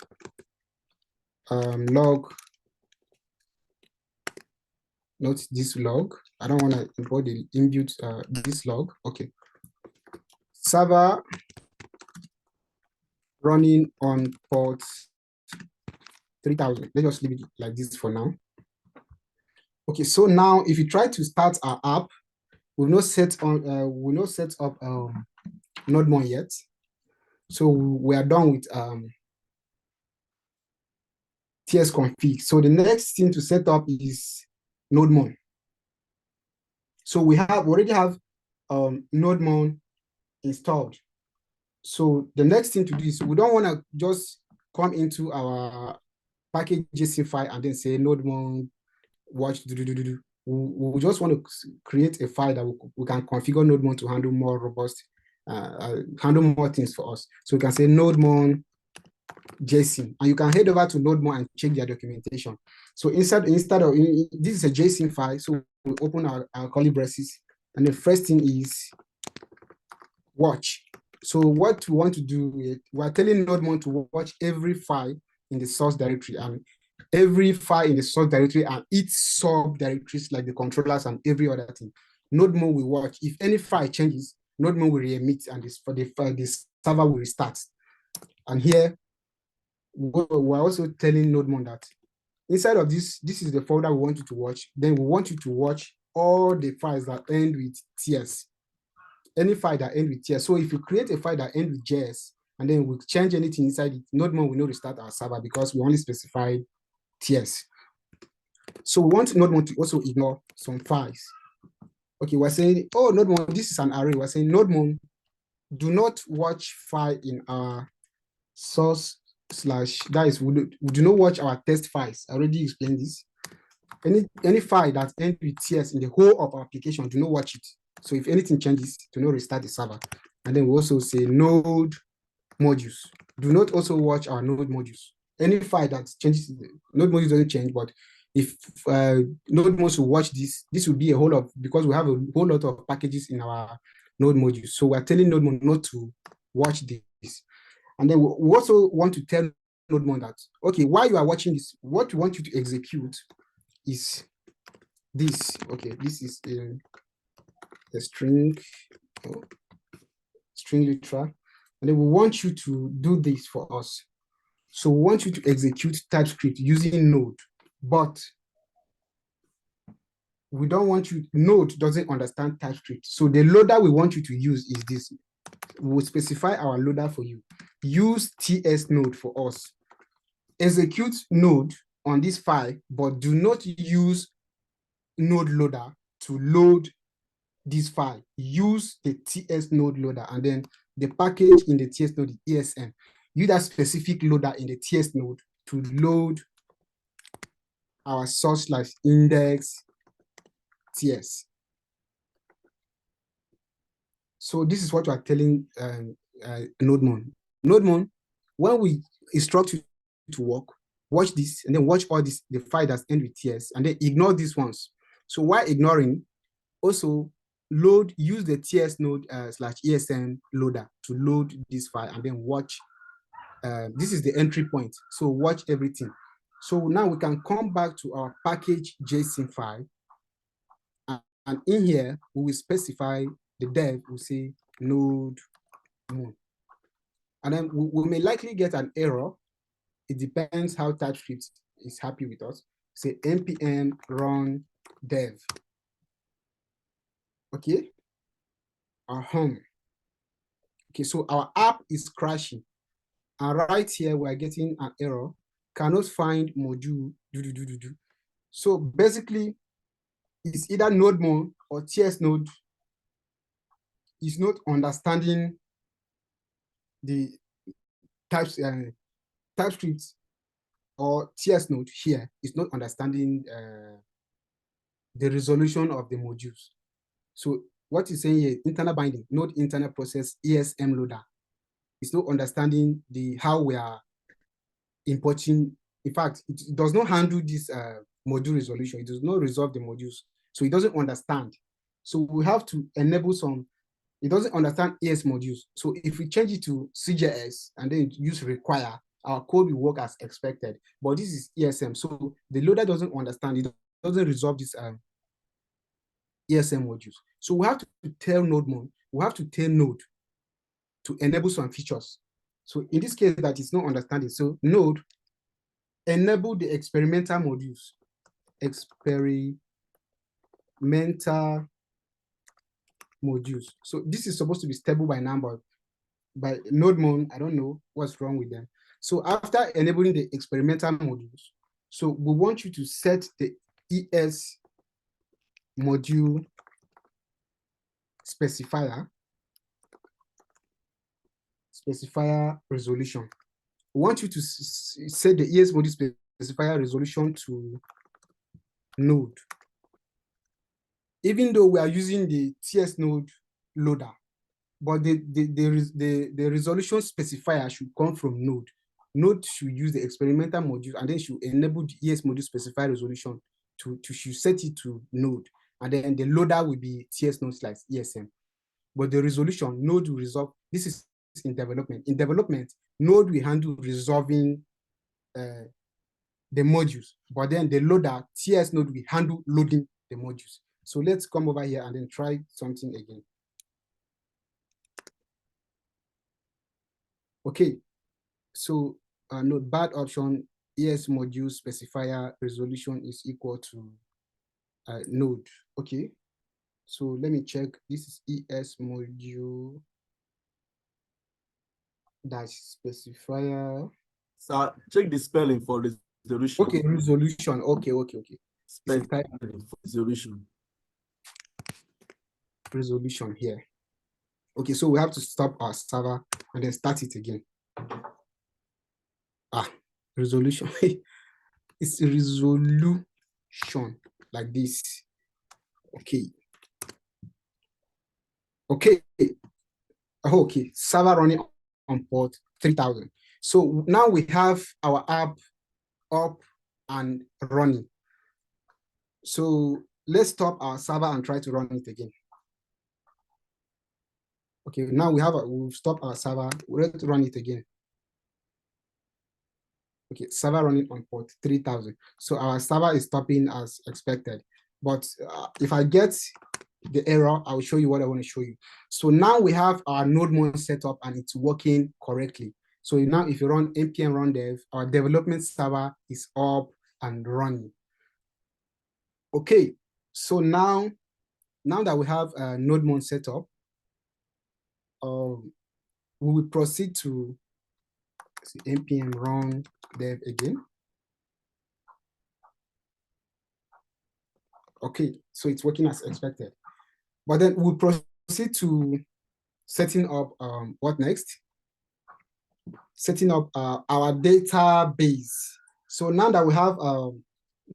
log, not this log. I don't want to import the inbuilt this log. Okay. Server running on port 3000. Let's just leave it like this for now. Okay, so now if you try to start our app, we've not set up NodeMon yet. So we are done with TS config. So the next thing to set up is NodeMon. So we already have NodeMon installed. So the next thing to do is we don't want to just come into our package JSON file and then say NodeMon watch we just want to create a file that we can configure NodeMon to handle more robust, handle more things for us. So we can say NodeMon JSON, and you can head over to NodeMon and check their documentation. So instead of this is a JSON file, so we open our curly braces, and the first thing is watch. So what we want to do is we're telling NodeMon to watch every file in the source directory, and every file in the source directory and its subdirectories like the controllers and every other thing. NodeMon will watch. If any file changes, NodeMon will re-emit, and this for the file, this server will restart. And here we're also telling NodeMon that inside of this is the folder we want you to watch. Then we want you to watch all the files that end with TS. Any file that end with TS. So if you create a file that end with JS, and then we change anything inside it, NodeMon will not restart our server because we only specified TS. So we want NodeMon to also ignore some files. Okay, we're saying, oh, NodeMon, this is an array. We're saying, NodeMon, do not watch file in our source slash, that is, we do not watch our test files. I already explained this. Any file that ends with TS in the whole of our application, do not watch it. So if anything changes, do not restart the server. And then we also say node modules. Do not also watch our node modules. Any file that changes, node modules doesn't change, but if node modules will watch this will be a whole lot, because we have a whole lot of packages in our node modules. So we're telling NodeMon not to watch this. And then we also want to tell NodeMon that, okay, while you are watching this, what we want you to execute is this. Okay, this is a string, string literal. And then we want you to do this for us. So we want you to execute TypeScript using Node, but we don't want you, Node doesn't understand TypeScript. So the loader we want you to use is this. We'll specify our loader for you. Use TS node for us. Execute node on this file, but do not use node loader to load this file. Use the TS node loader, and then the package in the TS node is ESM. Use that specific loader in the TS node to load our source slash index TS. So this is what we are telling NodeMon. NodeMon, when we instruct you to work, watch this, and then watch all this, the file that's end with TS, and then ignore these ones. So while ignoring, also use the TS node slash ESM loader to load this file, and then watch. This is the entry point. So watch everything. So now we can come back to our package JSON file. And in here, we will specify the dev, will say NodeMon. And then we may likely get an error. It depends how TypeScript is happy with us. Say npm run dev. Okay. Okay, so our app is crashing. And right here, we're getting an error. Cannot find module. So basically, it's either NodeMon or TS node is not understanding the TypeScript, or TS node here is not understanding the resolution of the modules. So what is saying here, internal binding, node internal process ESM loader. It's not understanding how we are importing. In fact, it does not handle this module resolution. It does not resolve the modules. So it doesn't understand. So we have to enable some. It doesn't understand ES modules. So if we change it to CJS and then use require, our code will work as expected. But this is ESM. So the loader doesn't understand. It doesn't resolve this ESM modules. So we have to tell NodeMon, we have to tell Node to enable some features. So in this case, that is not understanding. So Node, enable the experimental modules. Experimental modules. So this is supposed to be stable by number. By NodeMon, I don't know what's wrong with them. So after enabling the experimental modules, so we want you to set the ES module specifier resolution. We want you to set the ES module specifier resolution to node. Even though we are using the TS node loader, but the resolution specifier should come from node. Node should use the experimental module, and then should enable the ES module specifier resolution to should set it to node. And then the loader will be TS node slash ESM. But the resolution, node will resolve. This is in development. In development, node will handle resolving the modules, but then the loader TS node will handle loading the modules. So let's come over here and then try something again. Okay, so node bad option, ES module specifier resolution is equal to node. Okay, so let me check. This is ES module dash specifier. So check the spelling for resolution. Okay, resolution. Okay. Spelling for resolution. Resolution here. Okay, so we have to stop our server and then start it again. Resolution. It's resolution like this. Okay. Okay, server running on port 3000. So now we have our app up and running. So let's stop our server and try to run it again. Okay, now we've stopped our server. Let's run it again. Okay, server running on port 3000. So our server is stopping as expected. But if I get the error, I'll show you what I want to show you. So now we have our node set up and it's working correctly. So now if you run npm run dev, our development server is up and running. Okay, so now that we have a node set up, we will proceed to npm run dev again. Okay, so it's working as expected. But then we'll proceed to setting up what next? Setting up our database. So now that we have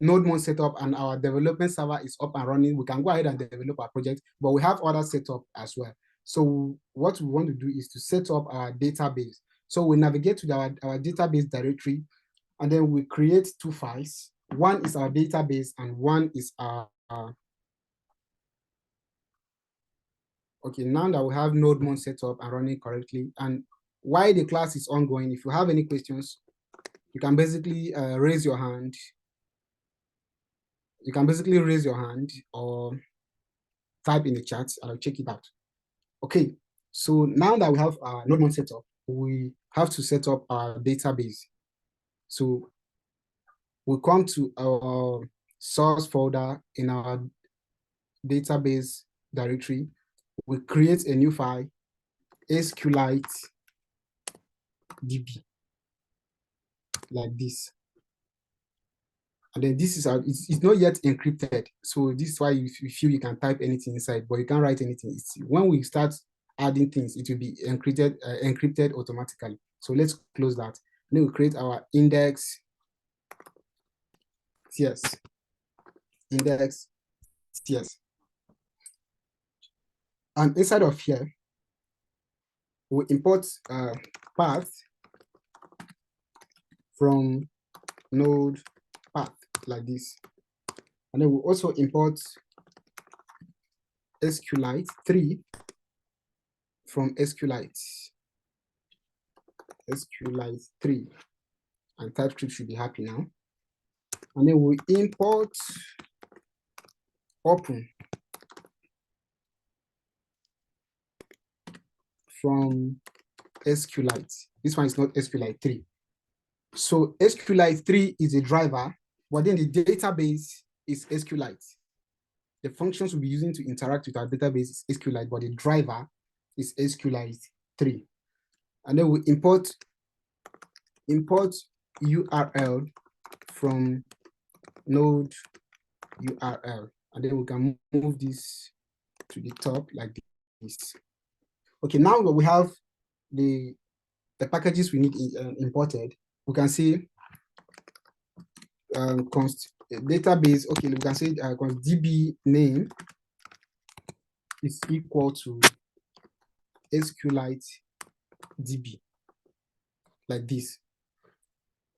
node set up and our development server is up and running, we can go ahead and develop our project, but we have other setup as well. So what we want to do is to set up our database. So we navigate to our database directory, and then we create two files. One is our database and one is our okay, now that we have node set up and running correctly, and while the class is ongoing, if you have any questions, you can basically raise your hand. You can basically raise your hand or type in the chat and I'll check it out. Okay, so now that we have our node set up, we have to set up our database. So we come to our source folder in our database directory. We create a new file, SQLite DB, like this. And then this is it's not yet encrypted. So this is why you feel you can type anything inside, but you can't write anything. When we start adding things, it will be encrypted automatically. So let's close that. Then we create our index. Yes. Index. Yes. And inside of here, we import path from node path like this. And then we also import SQLite 3 from SQLite 3. And TypeScript should be happy now. And then we import open from SQLite. This one is not SQLite 3. So SQLite 3 is a driver, but then the database is SQLite. The functions we'll be using to interact with our database is SQLite, but the driver is SQLite 3. And then we import URL from node URL. And then we can move this to the top like this. Okay, now that we have the packages we need imported, we can see const database. Okay, we can say const db name is equal to SQLite db, like this.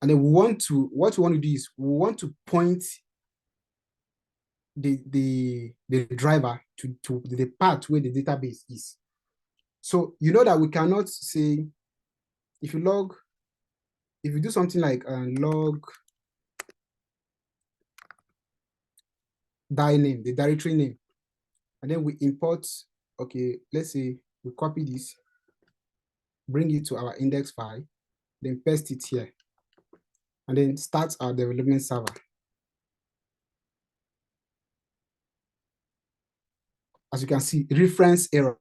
And then what we want to do is we want to point the driver to the part where the database is. So you know that we cannot say, if you log if you do something like log die name, the directory name, and then we import, okay, let's say we copy this, bring it to our index file, then paste it here, and then start our development server. As you can see, reference error.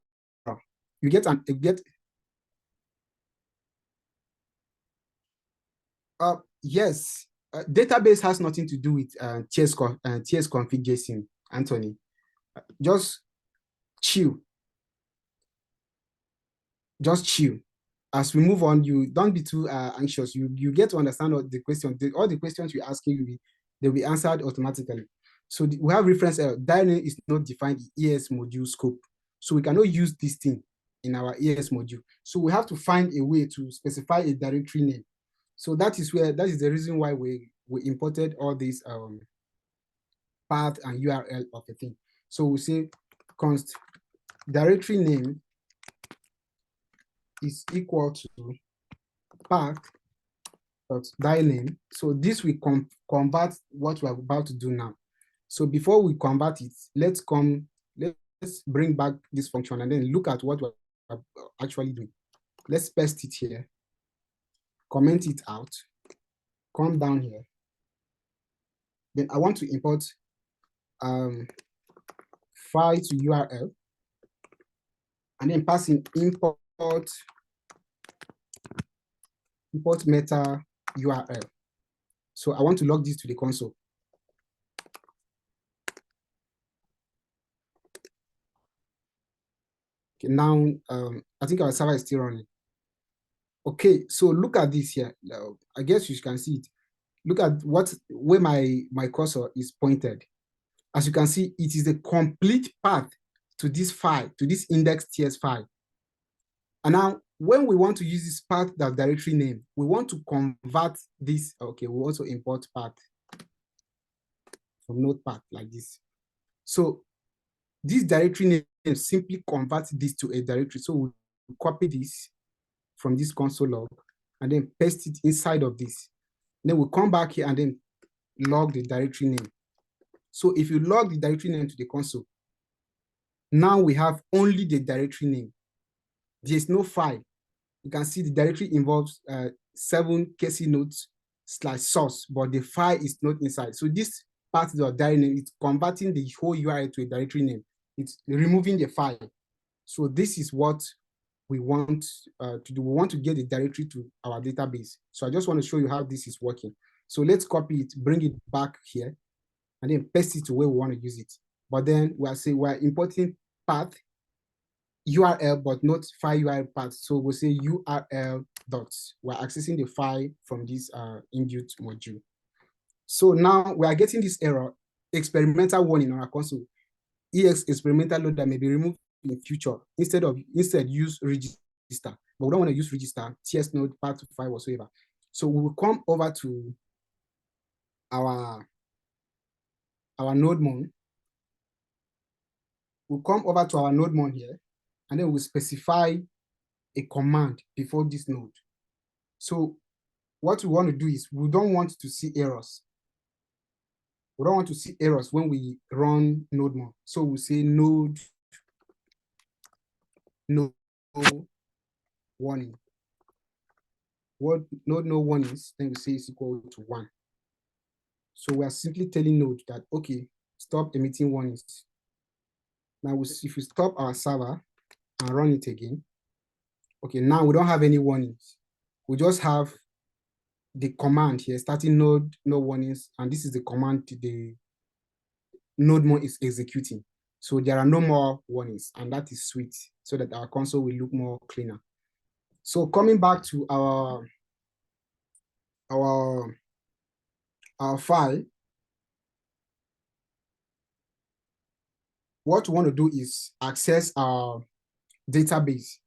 You get yes, database has nothing to do with TS config JSON, Anthony. Just chill. Just chill. As we move on, you don't be too anxious. You get to understand all the questions. All the questions you're asking, they'll be answered automatically. So we have reference error. Name is not defined in ES module scope. So we cannot use this thing in our ES module. So we have to find a way to specify a directory name. So that is the reason why we imported all these path and URL of the thing. So we say const directory name is equal to path.die name. So this will convert what we're about to do now. So before we convert it, let's bring back this function and then look at what we're actually doing. Let's paste it here, comment it out, come down here. Then I want to import file to URL, and then pass in import meta URL. So I want to log this to the console. Okay, now I think our server is still running. Okay, so look at this here. I guess you can see it. Look at where my cursor is pointed. As you can see, it is the complete path to this file, to this index.ts file. And now, when we want to use this path, that directory name, we want to convert this. Okay, we also import path from Notepad like this. So this directory name simply converts this to a directory. So we copy this from this console log and then paste it inside of this. Then we'll come back here and then log the directory name. So if you log the directory name to the console, now we have only the directory name. There's no file. You can see the directory involves 7 KC nodes / source, but the file is not inside. So this part of the directory name is converting the whole URL to a directory name. It's removing the file. So this is what we want to do. We want to get the directory to our database. So I just want to show you how this is working. So let's copy it, bring it back here, and then paste it to where we want to use it. But then we're importing path URL, but not file URL path. So we'll say URL dots. We're accessing the file from this inbuilt module. So now we are getting this error, experimental warning on our console. EX experimental loader may be removed in future. Instead use register. But we don't want to use register, TS node, path to file whatsoever. So we will come over to our nodemon. We'll come over to our nodemon here, and then we'll specify a command before this node. So what we want to do is we don't want to see errors. We don't want to see errors when we run nodemon. So we say node no warning. What node no warnings, then we say is equal to 1. So we are simply telling node that, okay, stop emitting warnings. Now, if we stop our server and run it again, okay, now we don't have any warnings. We just have the command here, starting node, no warnings, and this is the command the nodemon is executing. So there are no more warnings, and that is sweet, so that our console will look more cleaner. So coming back to our file, what we want to do is access our database.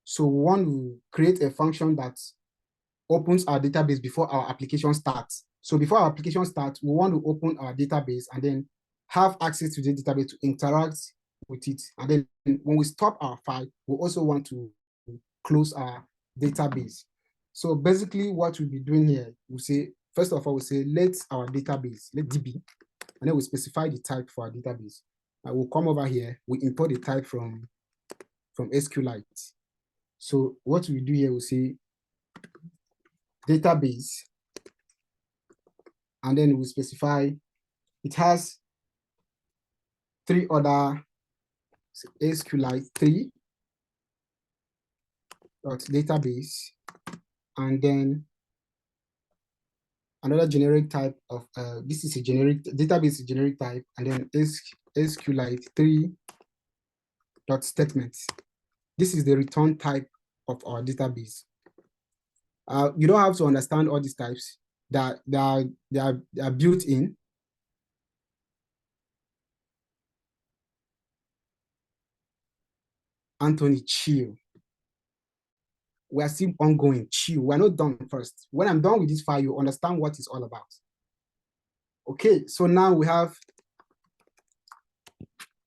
So we want to create a function that opens our database before our application starts. So before our application starts, we want to open our database and then have access to the database to interact with it. And then when we stop our file, we also want to close our database. So basically what we'll be doing here, we'll say, first of all, we'll say, let our database, let DB, and then we specify the type for our database. I will come over here, we import the type from SQLite. So what we do here, we'll say database, and then we specify, it has three other SQLite 3 dot database, and then another generic type of this is a generic database, generic type, and then SQLite 3 dot statements. This is the return type of our database. You don't have to understand all these types that they are built in. Anthony, chill. We are still ongoing. Chill. We're not done first. When I'm done with this file, you understand what it's all about. Okay, so now we have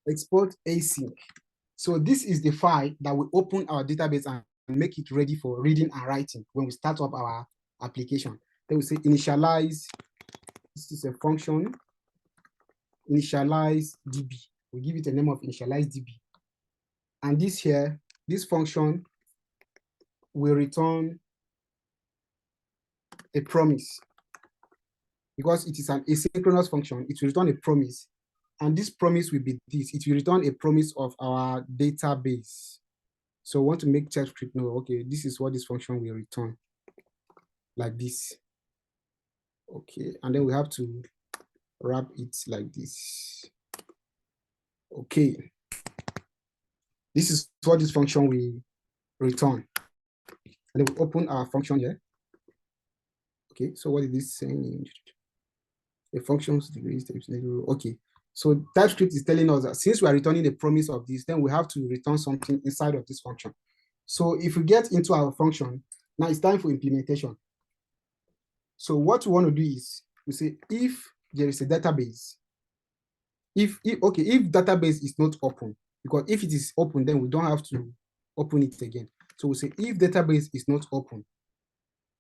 export async. So this is the file that will open our database and make it ready for reading and writing when we start up our application. Then we say initialize. This is a function, initialize DB. We give it a name of initialize DB. And this here, this function will return a promise. Because it is an asynchronous function, it will return a promise. And this promise will be this. It will return a promise of our database. So I want to make TypeScript know, okay, this is what this function will return, like this. Okay, and then we have to wrap it like this. Okay. This is what this function will return. And then we open our function here. Okay, so what is this saying? The functions degrees. Okay, so TypeScript is telling us that since we are returning the promise of this, then we have to return something inside of this function. So if we get into our function, now it's time for implementation. So what we want to do is we say if there is a database, if database is not open, because if it is open, then we don't have to open it again. So we say if database is not open,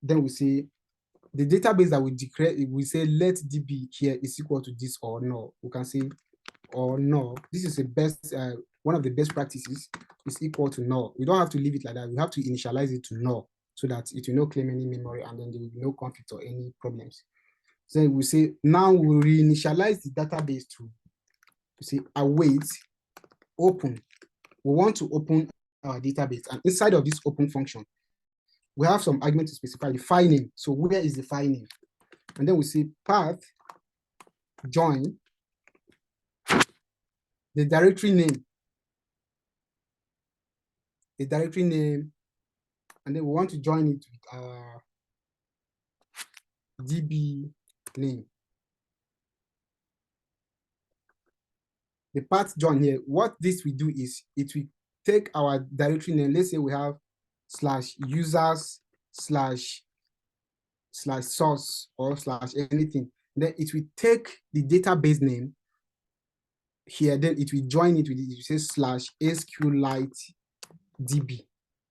then we say the database that we declare, we say let DB here is equal to this or no. We can say or no. This is the best, one of the best practices is equal to no. We don't have to leave it like that. We have to initialize it to no so that it will not claim any memory and then there will be no conflict or any problems. So we say now we reinitialize the database to say await open. We want to open our database, and inside of this open function, we have some argument to specify the file name. So where is the file name? And then we say path join the directory name, and then we want to join it with our DB name. The path join here, what this will do is it will take our directory name. Let's say we have /users/source or /anything. Then it will take the database name here, then it will join it with it. It says /SQLite DB.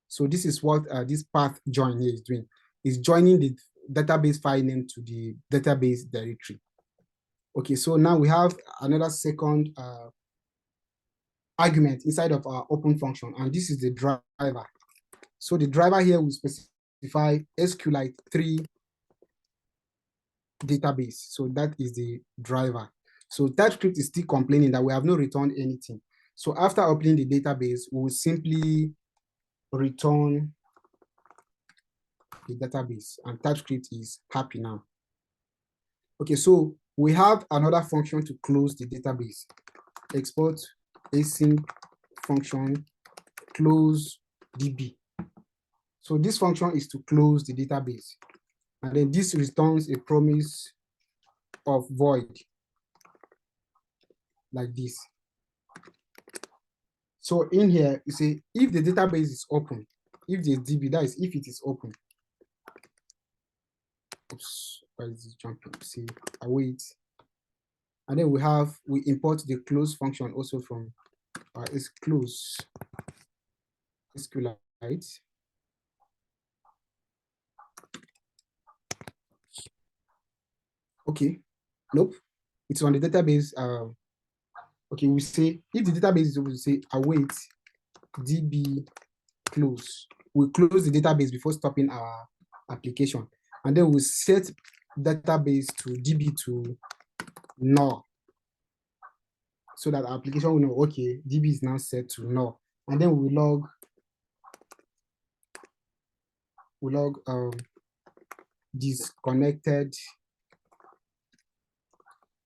So this is what this path join here is doing. It's joining the database file name to the database directory. Okay, so now we have another second argument inside of our open function, and this is the driver. So the driver here will specify SQLite 3 database. So that is the driver. So TypeScript is still complaining that we have not returned anything. So after opening the database, we will simply return the database, and TypeScript is happy now. Okay, so we have another function to close the database. Export async function close DB. So this function is to close the database, and then this returns a promise of void like this. So in here, you say if the database is open, if the DB, that is if it is open. Oops, why is this jumping? See, await. And then we import the close function also from is close SQLite. Okay, nope. It's on the database. Okay, we say if the database is able to say await DB close, we close the database before stopping our application, and then we set database to DB to null, so that our application will know, okay, DB is now set to null, and then we log disconnected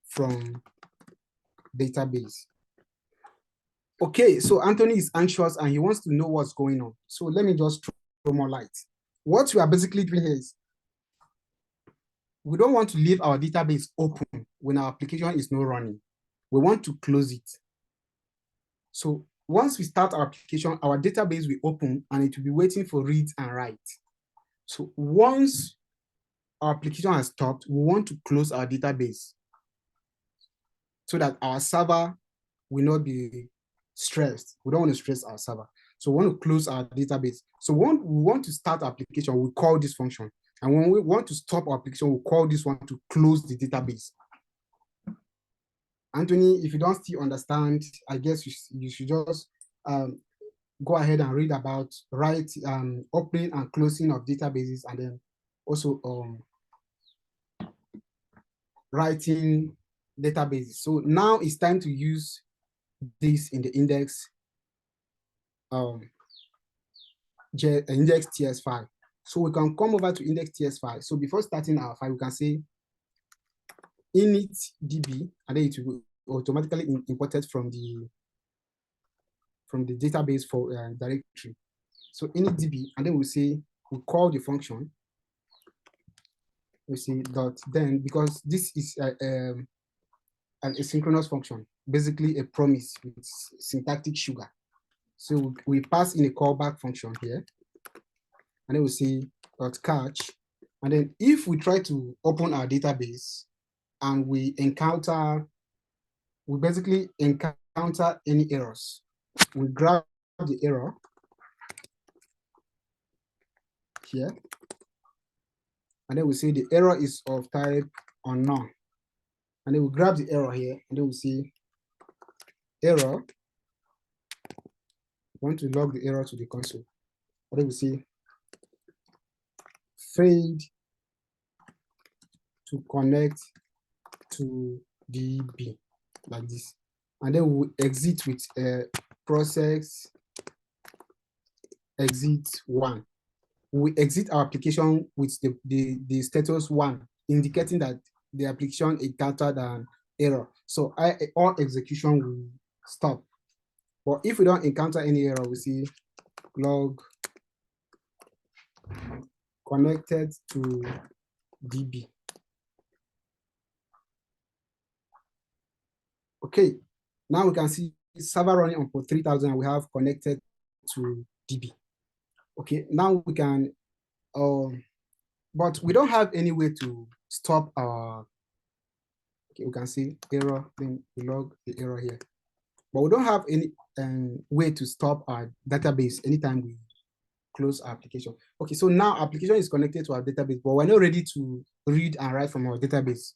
from database. Okay, so Anthony is anxious and he wants to know what's going on. So let me just throw more light. What we are basically doing here is we don't want to leave our database open when our application is not running. We want to close it. So once we start our application, our database will open and it will be waiting for read and write. So once our application has stopped, we want to close our database so that our server will not be stressed. We don't want to stress our server. So we want to close our database. So when we want to start our application, we call this function. And when we want to stop our application, we call this one to close the database. Anthony, if you don't still understand, I guess you should just go ahead and read about opening and closing of databases, and then also writing databases. So now it's time to use this in the index index.ts file. So we can come over to index.ts file. So before starting our file, we can say init.db, and then it will be automatically imported from the database for directory. So init.db, and then we call the function. We say dot then, because this is an asynchronous function, basically a promise with syntactic sugar. So we pass in a callback function here, and then we say dot catch. And then if we try to open our database and we basically encounter any errors, we grab the error here, and then we say the error is of type unknown. And then we grab the error here, and then we see error. We want to log the error to the console. And then we see failed to connect to DB, like this. And then we exit with process exit 1. We exit our application with the status 1, indicating that the application encountered an error. So all execution will stop. But if we don't encounter any error, we see log connected to DB. Okay, now we can see server running on port 3000, and we have connected to DB. Okay, now we can, but we don't have any way to stop our, okay, we can see error, then we log the error here. But we don't have any way to stop our database anytime we close our application. Okay, so now application is connected to our database, but we're not ready to read and write from our database.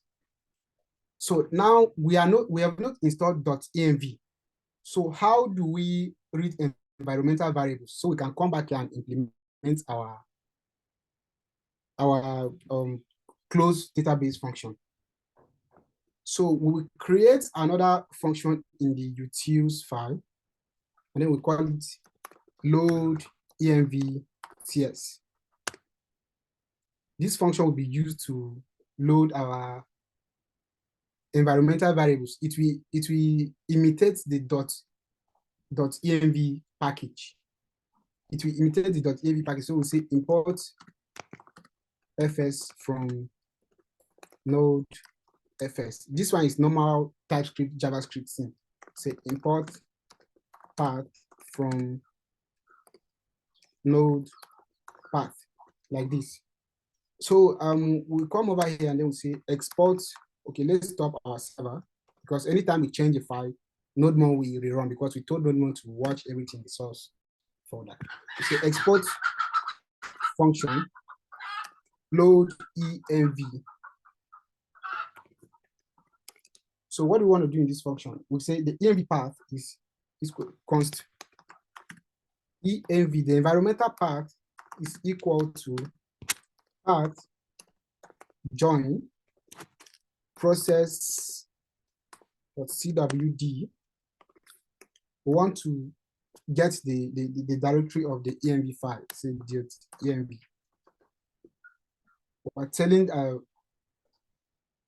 So now we have not installed .env. So how do we read environmental variables so we can come back and implement our close database function? So we will create another function in the utils file, and then we call it load env ts. This function will be used to load our environmental variables. It will imitate the .env package. It will imitate the .env package. So we'll say import fs from node.fs. This one is normal TypeScript, JavaScript thing. Say import path from node path, like this. So we'll come over here and then we'll say export. Okay, let's stop our server, because anytime we change a file, NodeMon will rerun, because we told NodeMon to watch everything in the source folder. So export function load env So what we want to do in this function, we say the env path is const env, the environmental path is equal to path join process.cwd. We want to get the directory of the env file, say env. We're telling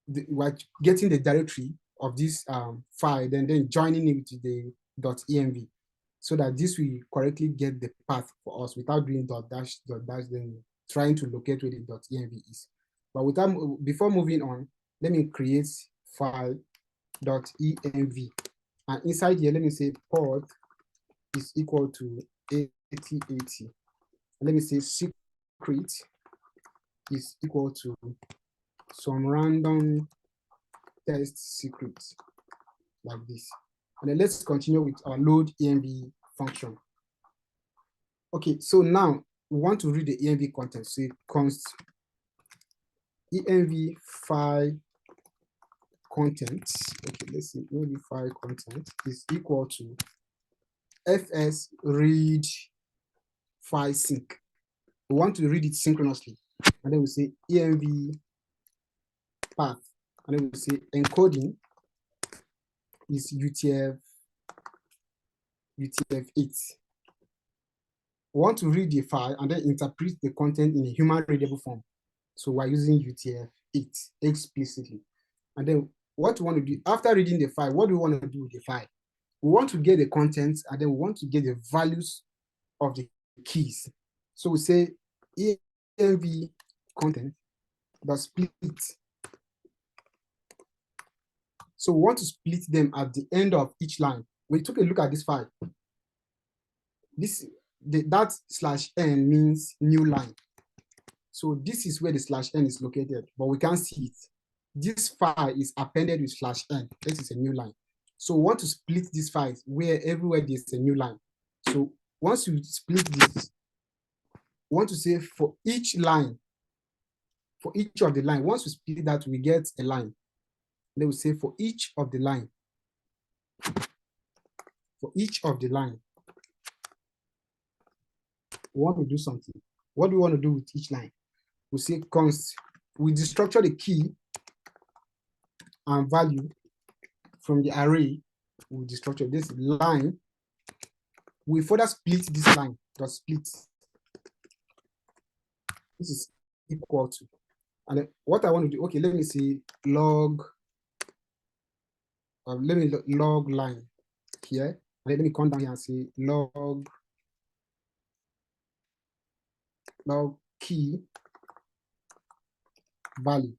we're getting the directory of this file, then joining it to the .env, so that this will correctly get the path for us without doing .dash, then trying to locate where the .env is. But before moving on, let me create file .env, and inside here, let me say port is equal to 8080. Let me say secret is equal to some random test secret, like this. And then let's continue with our load env function. Okay, so now we want to read the env content. So const env file content. Okay, let's see, env file content is equal to fs read file sync. We want to read it synchronously, and then we say env path, and then we say encoding is UTF-8. We want to read the file and then interpret the content in a human readable form. So we're using UTF-8 explicitly. And then what we want to do after reading the file, what do we want to do with the file? We want to get the contents, and then we want to get the values of the keys. So we say env content dot split. So we want to split them at the end of each line. When you took a look at this file, that /n means new line. So this is where the /n is located, but we can't see it. This file is appended with /n. This is a new line. So we want to split these files where everywhere there's a new line. So once you split this, we want to say for each line, for each of the line, once we split that, we get a line. Then we say for each of the line, we want to do something. What do we want to do with each line? We say const, we destructure the key and value from the array. We destructure this line. We further split this line, dot split. This is equal to, and then what I want to do, okay, let me see log, let me log line here, and let me come down here and say log key value.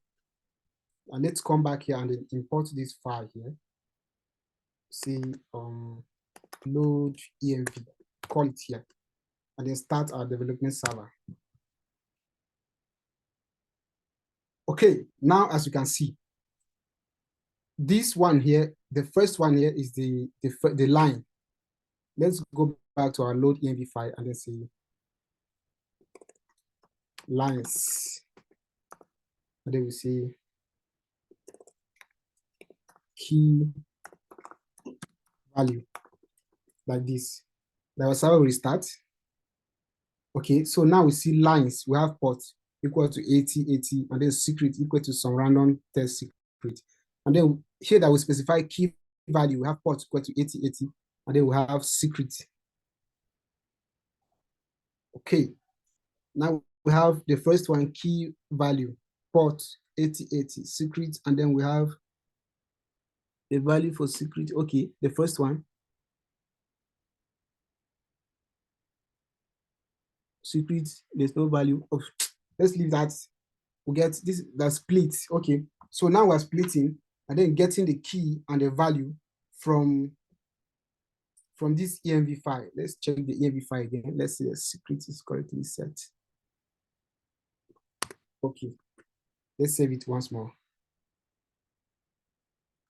And let's come back here and then import this file here. Say load env, call it here, and then start our development server. Okay, now as you can see, this one here, the first one here is the line. Let's go back to our load env file and then say lines, and then we say key value, like this. Now server will restart. Okay, so now we see lines. We have port equal to 8080, and then secret equal to some random test secret. And then here that we specify key value, we have port equal to 8080, and then we have secret. Okay, now we have the first one, key value, port 8080, secret, and then we have the value for secret. Okay, the first one, secret, there's no value. Oh, let's leave that. We get this, the split. Okay, so now we're splitting and then getting the key and the value from this env file. Let's check the env file again. Let's see the secret is correctly set. Okay, let's save it once more.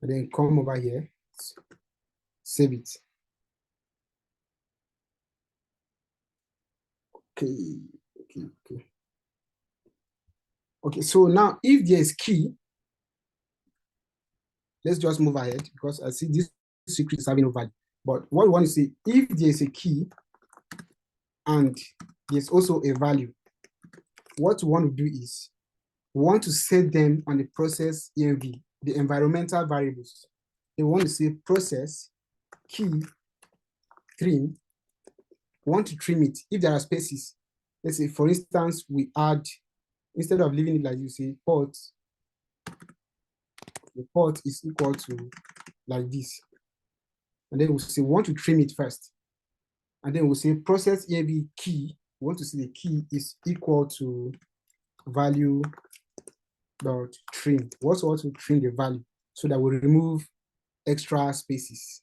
And then come over here, save it. Okay. Okay, so now if there is key, let's just move ahead because I see this secret is having no value. But what we want to say, if there's a key and there's also a value, what we want to do is we want to set them on the process env, the environmental variables. We want to say process key trim. We want to trim it if there are spaces. Let's say, for instance, we add, instead of leaving it like you say, port, the port is equal to like this. And then we'll say, we want to trim it first. And then we'll say process env key. We want to see the key is equal to value dot trim. We also want to trim the value so that we remove extra spaces.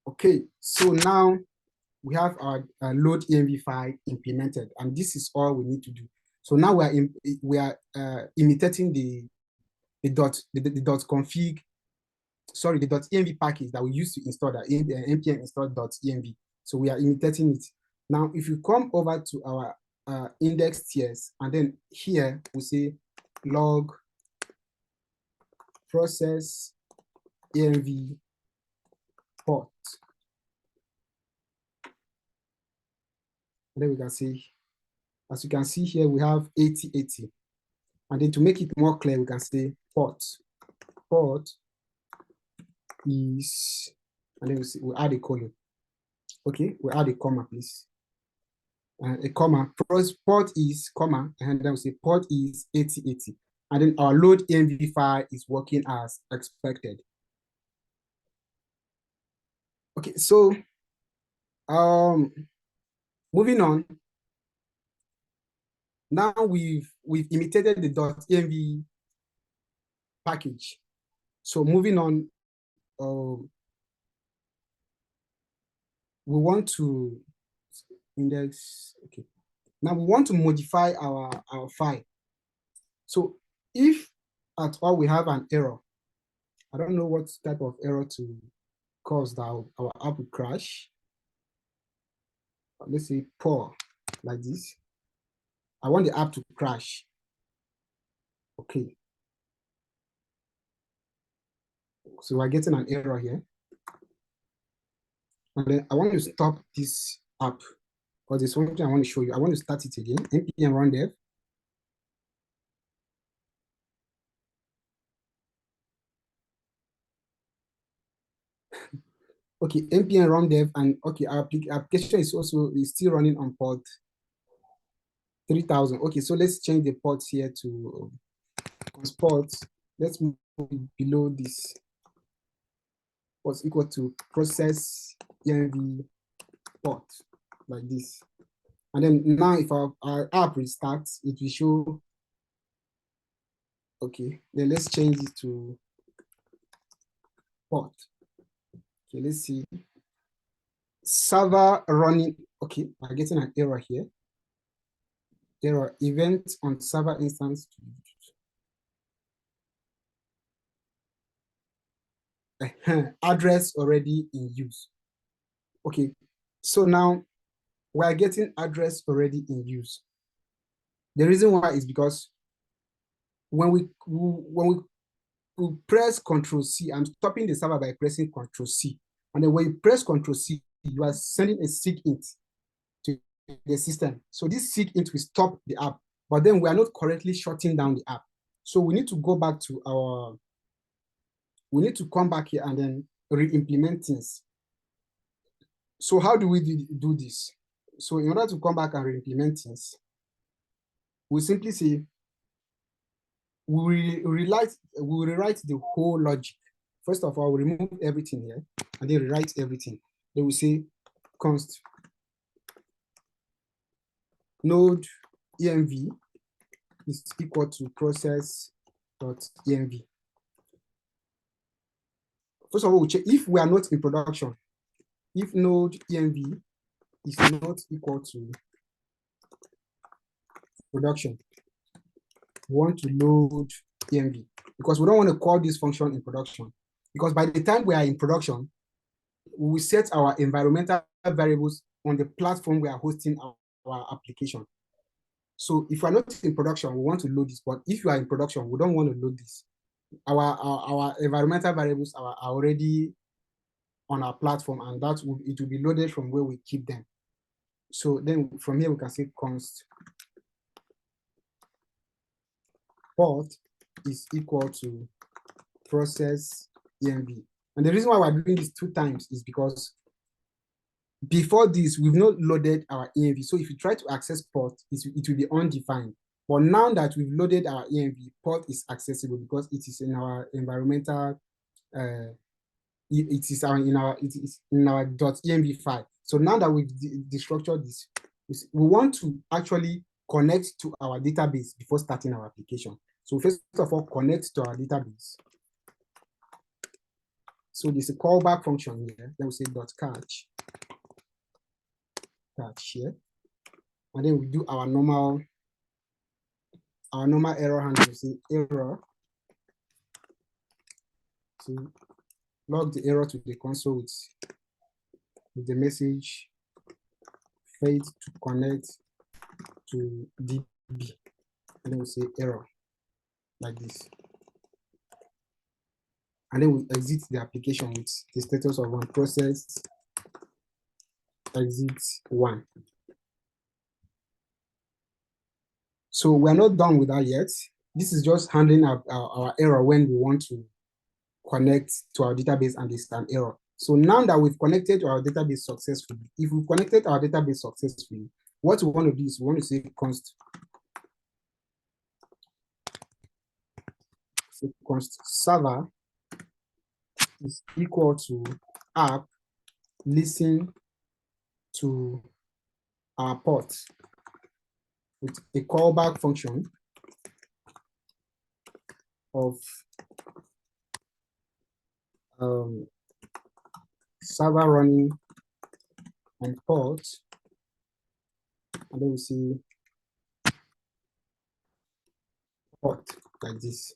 Okay, so now we have our load env file implemented, and this is all we need to do. So now we are imitating the dot config, sorry, the .env package that we used to install, that npm install .env. So we are imitating it. Now, if you come over to our index tiers, and then here we say log process env port. And then we can see, as you can see here, we have 8080. And then to make it more clear, we can say port is, and then we'll add a colon. Okay, we'll add a comma, please. A comma, port is comma, and then we say port is 8080. And then our load env file is working as expected. Okay, so moving on. Now we've imitated the .env package. So moving on, we want to index, okay. Now we want to modify our file. So if at all we have an error, I don't know what type of error to cause that our app will crash. Let's say poor, like this. I want the app to crash. Okay. So we're getting an error here. And then I want to stop this app because there's something I want to show you. I want to start it again. npm run dev. Okay, npm run dev, and okay, our application is still running on port 3000. Okay, so let's change the ports here to port. Let's move below this. What's equal to process env port, like this. And then now if our app restarts, it will show. Okay, then let's change it to port. Okay, let's see. Server running. Okay, I'm getting an error here. Error event on server instance. Address already in use. Okay, so now we're getting address already in use. The reason why is because when we press Ctrl+C, I'm stopping the server by pressing Ctrl+C. And then when you press Ctrl+C, you are sending a SIGINT to the system. So this SIGINT will stop the app, but then we are not correctly shutting down the app. So we need to go back to we need to come back here and then re-implement things. So how do we do this? So in order to come back and re-implement things, we simply say, we rewrite the whole logic. First of all, we remove everything here and then rewrite everything. Then we say const node env is equal to process.env. First of all, we check if we are not in production. If node env is not equal to production, we want to load env because we don't want to call this function in production. Because by the time we are in production, we will set our environmental variables on the platform we are hosting our application. So if we're not in production, we want to load this, but if you are in production, we don't want to load this. Our environmental variables are already on our platform, and it will be loaded from where we keep them. So then from here, we can say const port is equal to process env. And the reason why we're doing this 2 times is because before this, we've not loaded our env. So if you try to access port, it will be undefined. But now that we've loaded our env, port is accessible because it is in our environmental, it is in our .env file. So now that we've destructured this, we want to actually connect to our database before starting our application. So first of all, connect to our database. So there's a callback function here. Then we say .catch here, and then we do our normal error handling. Say error. So log the error to the console with the message failed to connect to DB, and then we say error like this. And then we exit the application with the status of one process exit 1. So we're not done with that yet. This is just handling our error when we want to connect to our database and there's an error. So now that we've connected to our database successfully, if we've connected our database successfully, what we want to do is we want to say const server is equal to app listen to our port with a callback function of server running on port, and then we see port like this.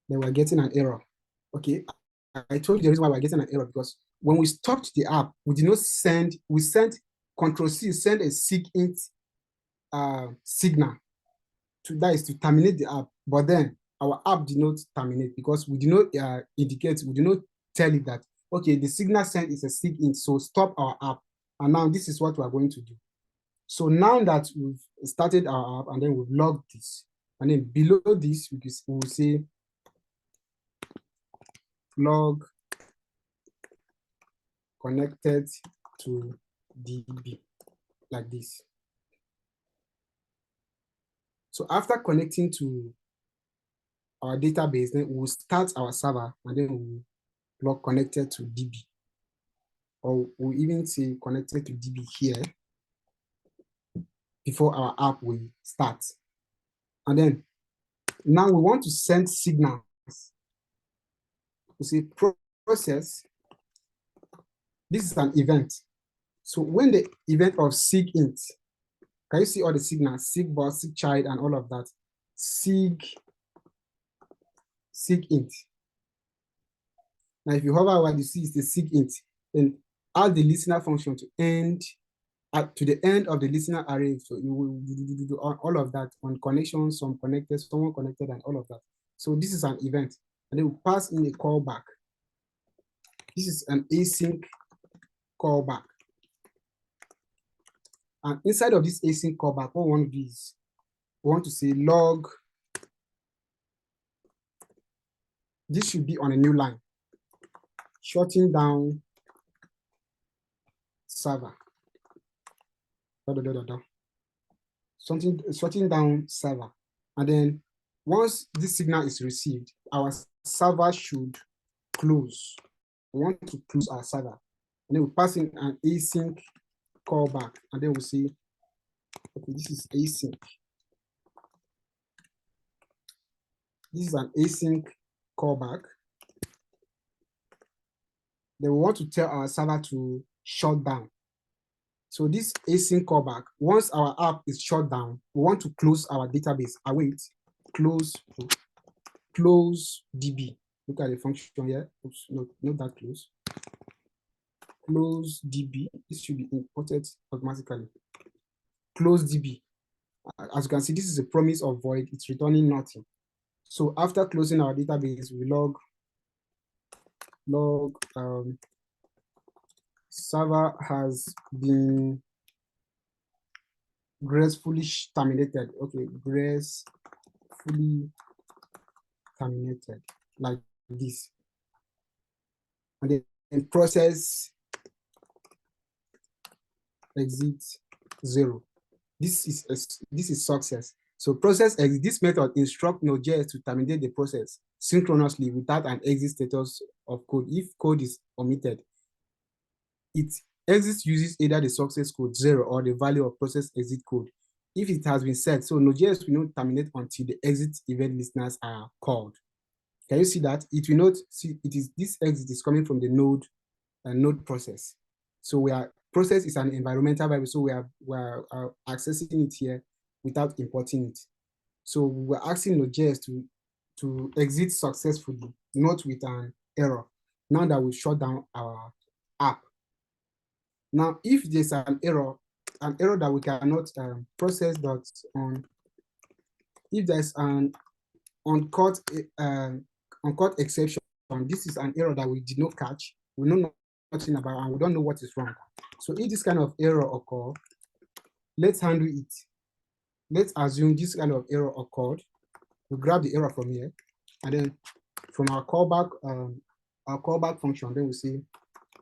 Then we're getting an error. Okay, I told you the reason why we're getting an error, because when we stopped the app, we did not send, we sent Ctrl+C, send a SIGINT signal that is to terminate the app, but then our app did not terminate because we did not indicate, we did not tell it that, okay, the signal sent is a SIGINT, so stop our app. And now this is what we're going to do. So now that we've started our app and then we've logged this, and then below this, we will say log connected to DB, like this. So after connecting to our database, then we'll start our server and then we'll log connected to DB. Or we'll even say connected to DB here before our app will start. And then now we want to send signals. We say process. This is an event. So when the event of SIGINT, can you see all the signals? SIGBOSS, SIGCHILD, and all of that. SIGINT. Now, if you hover over, you see it's the SIGINT. Then add the listener function to the end of the listener array. So you will do all of that on connection, some connected, someone connected, and all of that. So this is an event, and then we pass in a callback. This is an async callback. And inside of this async callback, what we want to do is we want to say log. This should be on a new line. Shutting down server. Shutting down server. And then once this signal is received, our server should close. We want to close our server. And then we pass in an async callback. And then we'll say, okay, this is async. This is an async callback. Then we want to tell our server to shut down. So this async callback, once our app is shut down, we want to close our database. Await, close DB. Look at the function here. Oops, no, not that close. close DB. This should be imported automatically. Close DB. As you can see, this is a promise of void. It's returning nothing. So after closing our database, we log server has been gracefully terminated. Okay, gracefully terminated, like this. And then process exit 0. This is success. So process exit, this method instructs NodeJs to terminate the process synchronously without an exit status of code. If code is omitted, it exits uses either the success code 0 or the value of process exit code. If it has been set, so NodeJs will not terminate until the exit event listeners are called. Can you see that? It will not see, it is this exit is coming from the node process. So process is an environmental variable, so we are accessing it here without importing it. So we're asking NodeJs to exit successfully, not with an error. Now that we shut down our app. Now, if there's an error that we cannot process dot on, if there's an uncaught exception, this is an error that we did not catch, we know nothing about, and we don't know what is wrong. So if this kind of error occur, let's handle it. Let's assume this kind of error occurred. We grab the error from here, and then from our callback function, then we say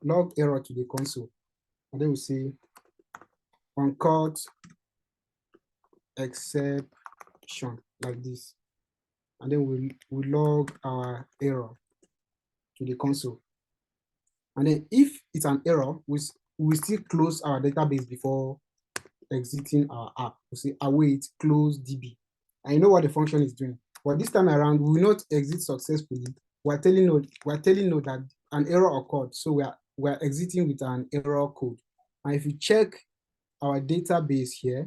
log error to the console, and then we say uncaught exception, like this, and then we log our error to the console. And then if it's an error, we still close our database before exiting our app. We say await close DB. I know what the function is doing, but this time around we will not exit successfully. We're telling Node that an error occurred, so we're exiting with an error code. And if you check our database here,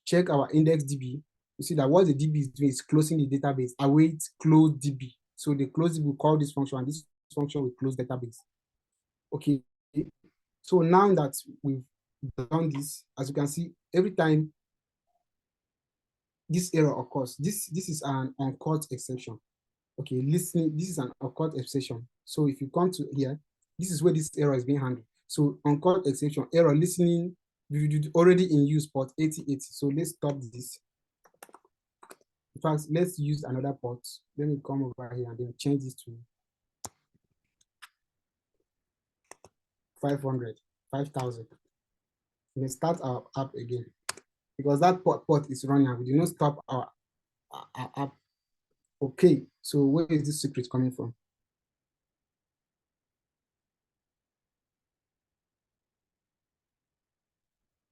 check our index DB, you see that what the DB is doing is closing the database, await close DB. So the close DB will call this function, and this function will close database. Okay, so now that we've done this, as you can see, every time this error occurs, this is an uncaught exception. Okay, listening, this is an uncaught exception. So if you come to here, this is where this error is being handled. So uncaught exception, error listening, already in use port 8080. So let's stop this. In fact, let's use another port. Let me come over here and then change this to 500, 5000. And then start our app again, because that port is running and we do not stop our app. Okay, so where is this secret coming from?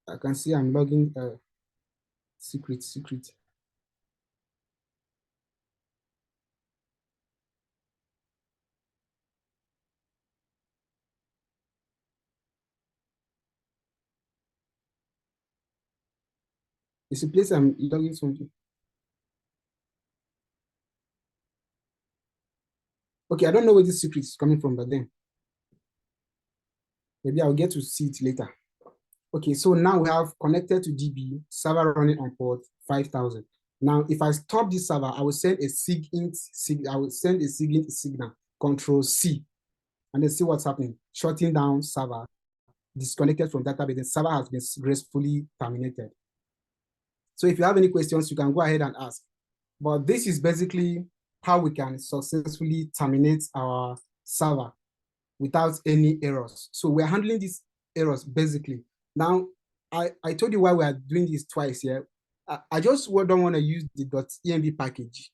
I can see I'm logging secret. It's a place I'm logging something. Okay, I don't know where this secret is coming from, but then maybe I'll get to see it later. Okay, so now we have connected to DB, server running on port 5000. Now, if I stop this server, I will send a SIGINT signal, Control C, and then see what's happening. Shutting down server, disconnected from database, the server has been gracefully terminated. So if you have any questions, you can go ahead and ask. But this is basically how we can successfully terminate our server without any errors. So we're handling these errors basically. Now, I told you why we are doing this twice here. I just don't want to use the .env package.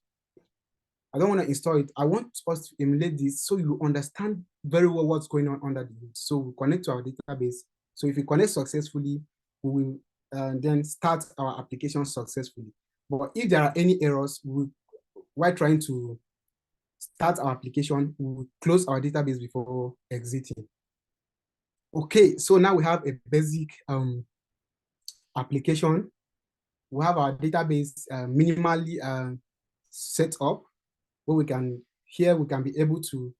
I don't want to install it. I want us to emulate this so you understand very well what's going on under the hood. So we connect to our database. So if we connect successfully, we will then start our application successfully. But if there are any errors, while trying to start our application, we will close our database before exiting. Okay, so now we have a basic application. We have our database minimally set up, where we can be able to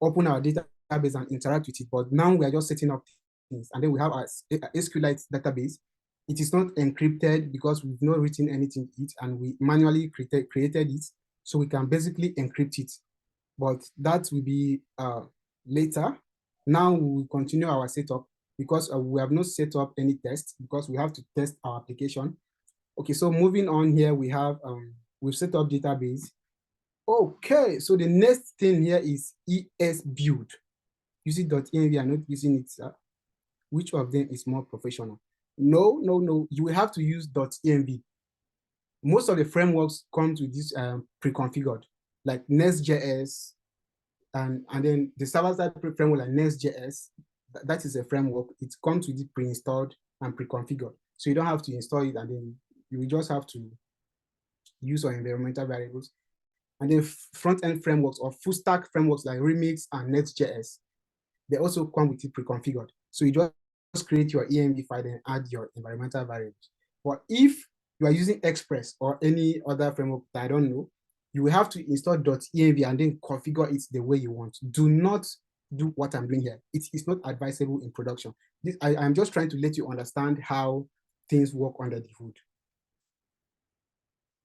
open our database database and interact with it, but now we are just setting up things. And then we have our SQLite database. It is not encrypted because we've not written anything in it, and we manually created it. So we can basically encrypt it, but that will be later. Now we will continue our setup because we have not set up any tests because we have to test our application. Okay, so moving on here, we have, we've set up database. Okay, so the next thing here is ES-build. You see .env, I'm not using it. Which of them is more professional? No, you will have to use .env. Most of the frameworks come with this pre-configured, like Nest.js, and then the server-side framework like Nest.js, that is a framework. It comes with it pre-installed and pre-configured. So you don't have to install it, and then you will just have to use your environmental variables. And then front-end frameworks or full-stack frameworks like Remix and Next.js, they also come with it pre-configured. So you just create your env file and add your environmental variables. But if you are using Express or any other framework that I don't know, you will have to install .env and then configure it the way you want. Do not do what I'm doing here. It is not advisable in production. I'm just trying to let you understand how things work under the hood.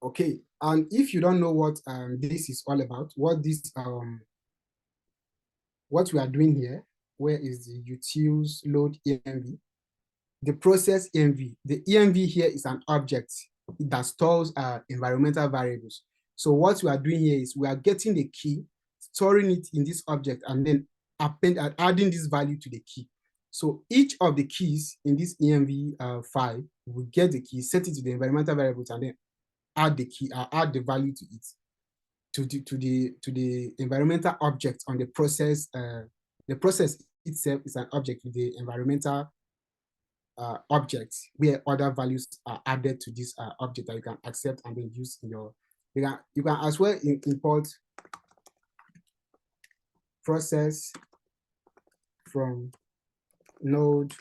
Okay, and if you don't know what this is all about, what we are doing here, where is the utils load env? The process env. The env here is an object that stores environmental variables. So what we are doing here is we are getting the key, storing it in this object, and then adding this value to the key. So each of the keys in this env file, we get the key, set it to the environmental variables, and then add the key, add the value to it, to the environmental object on the process. The process itself is an object with the environmental objects where other values are added to this object that you can accept and then use in your. You can as well import process from node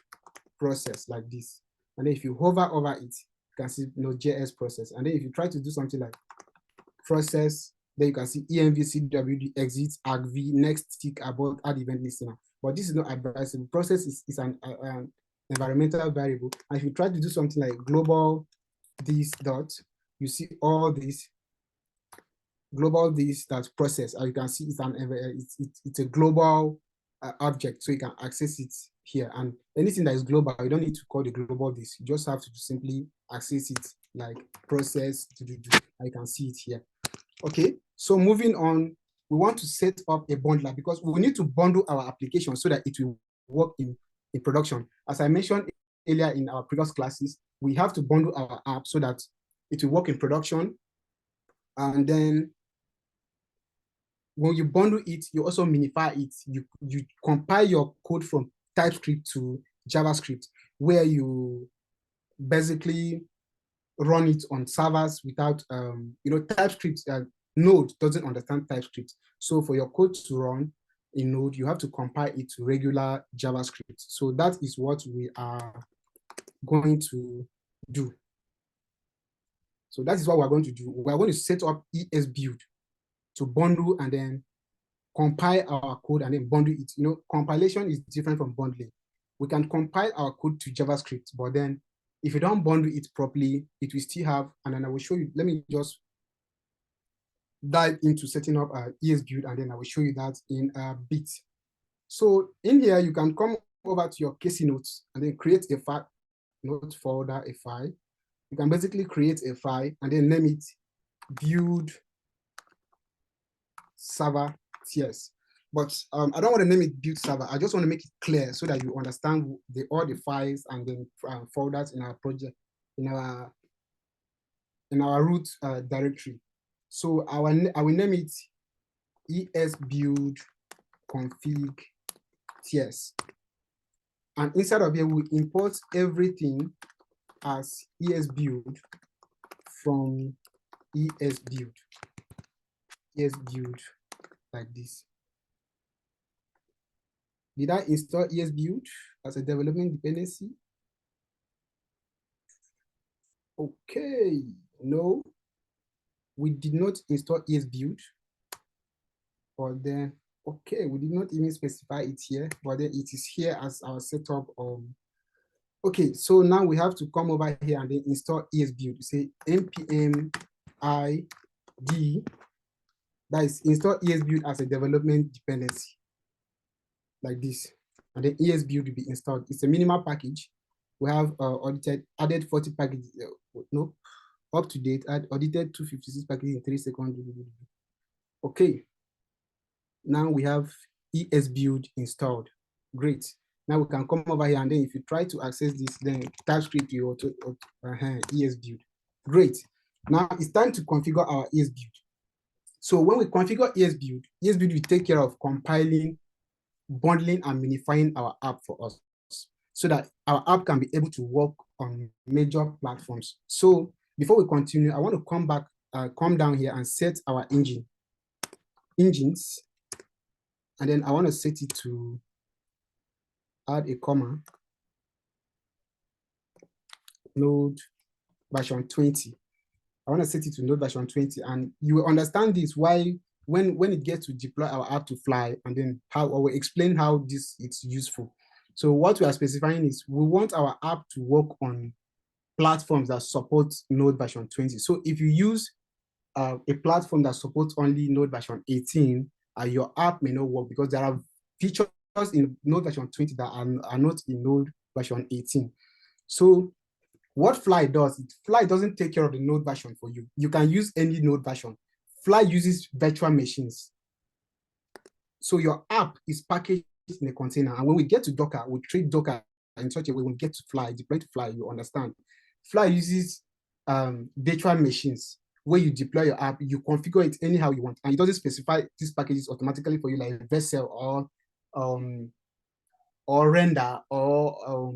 process like this, and then if you hover over it, you can see Node.js process. And then if you try to do something like process, then you can see env cwd exit argv next tick abort add event listener. But this is not advisable. Process is an environmental variable. And if you try to do something like global this dot, you see all this global this that process, and you can see it's a global object, so you can access it here. And anything that is global, you don't need to call the global this. You just have to simply access it like process and you can see it here. Okay, so moving on, we want to set up a bundler because we need to bundle our application so that it will work in production. As I mentioned earlier in our previous classes, we have to bundle our app so that it will work in production. And then when you bundle it, you also minify it. You compile your code from TypeScript to JavaScript, where you basically run it on servers without, TypeScript, Node doesn't understand TypeScript. So for your code to run in Node, you have to compile it to regular JavaScript. So that is what we are going to do. So that is what we're going to do. We're going to set up ES-build to bundle and then compile our code and then bundle it. Compilation is different from bundling. We can compile our code to JavaScript, but then if you don't bundle it properly, it will still have, and then I will show you, let me just dive into setting up ES-build, and then I will show you that in a bit. So in here, you can come over to your KC notes and then create a file, note folder, a file. You can basically create a file and then name it build server TS. But I don't want to name it build server. I just want to make it clear so that you understand all the files and then folders in our project, in our root directory. So I will name it ES-build config TS. And inside of here, we import everything as ES-build from ES-build. ES-build like this. Did I install ES-build as a development dependency? Okay, no, we did not install ES-build. But then Okay, we did not even specify it here, but then it is here as our setup. Okay, so now we have to come over here and then install esbuild. Say npm id, that is install esbuild as a development dependency, like this. And then esbuild will be installed. It's a minimal package. We have added 40 packages, no, up to date, audited 256 packages in 3 seconds. Okay, now we have esbuild installed. Great. Now we can come over here and then if you try to access this, then TypeScript you auto esbuild. Great. Now it's time to configure our esbuild. So when we configure esbuild will take care of compiling, bundling, and minifying our app for us so that our app can be able to work on major platforms. So before we continue, I want to come down here and set our engines, and then I want to set it to add a comma, Node version 20. I want to set it to Node version 20, and you will understand this why when it gets to deploy our app to fly, and then how I will explain how it's useful. So what we are specifying is we want our app to work on platforms that support Node version 20. So if you use a platform that supports only Node version 18, your app may not work because there are features in Node version 20 that are not in Node version 18. So what Fly does, Fly doesn't take care of the Node version for you. You can use any Node version. Fly uses virtual machines. So your app is packaged in a container. And when we get to Docker, we treat Docker in such a way when we get to Fly, deploy to Fly, you understand. Fly uses virtual machines where you deploy your app, you configure it anyhow you want. And it doesn't specify these packages automatically for you, like Vessel or Render or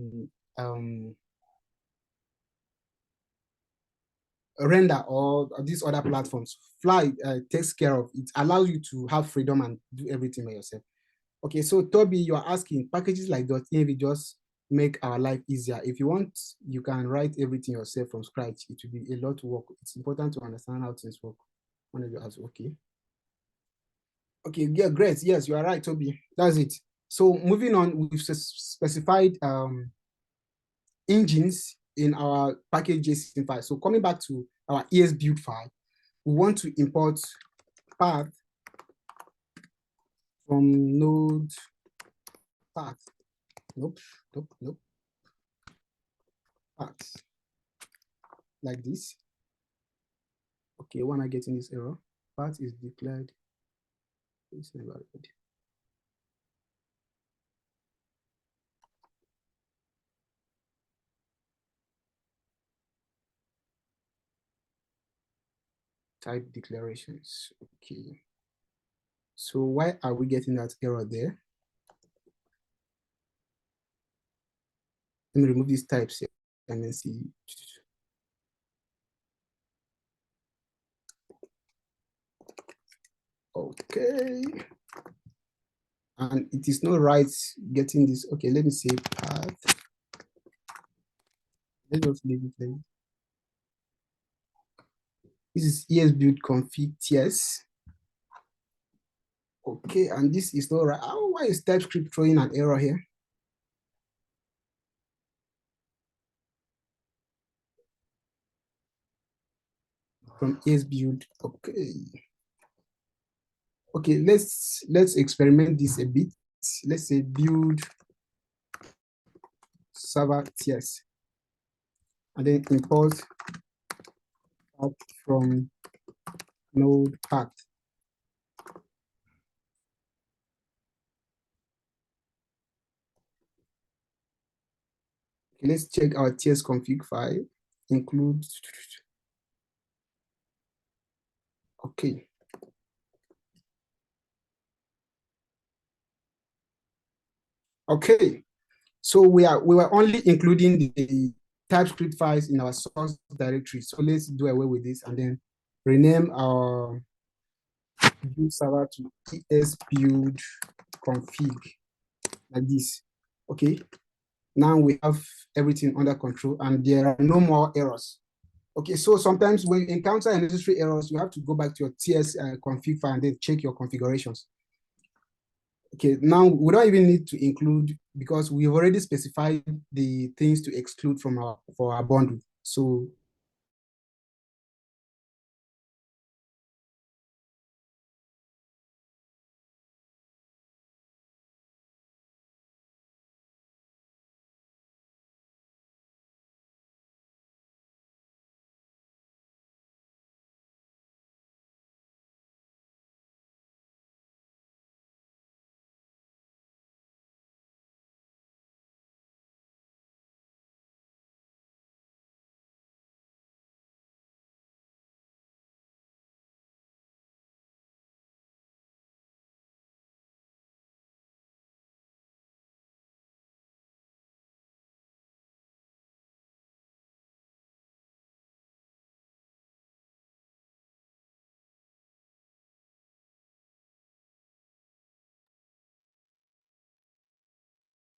Render or these other platforms. Fly takes care of it, allows you to have freedom and do everything by yourself. Okay, so Toby, you're asking packages like .env just make our life easier. If you want, you can write everything yourself from scratch. It will be a lot of work. It's important to understand how things work. One of you ask, okay. Okay, yeah, great. Yes, you are right, Toby. That's it. So moving on, we've specified engines in our package.json file. So coming back to our esbuild file, we want to import path from node path. Nope. Path. Like this. Okay, why am I getting this error? Path is declared. It's never ready. Type declarations. Okay. So why are we getting that error there? Let me remove these types here and then see. Okay. And it is not right getting this. Okay, let me say path. Let's just leave it there. This is esbuild config TS. Okay, and this is not right. Oh, why is TypeScript throwing an error here? From esbuild. Okay. Okay, let's experiment this a bit. Let's say build server TS, and then import path from node path. Okay, let's check our TS config file. Include. Okay. Okay. So we were only including the TypeScript files in our source directory. So let's do away with this and then rename our build server to esbuild config like this. Okay. Now we have everything under control and there are no more errors. Okay, so sometimes when you encounter unnecessary errors, you have to go back to your TS config file and then check your configurations. Okay, now we don't even need to include because we've already specified the things to exclude from our for our bundle. So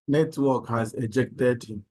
Network has ejected him.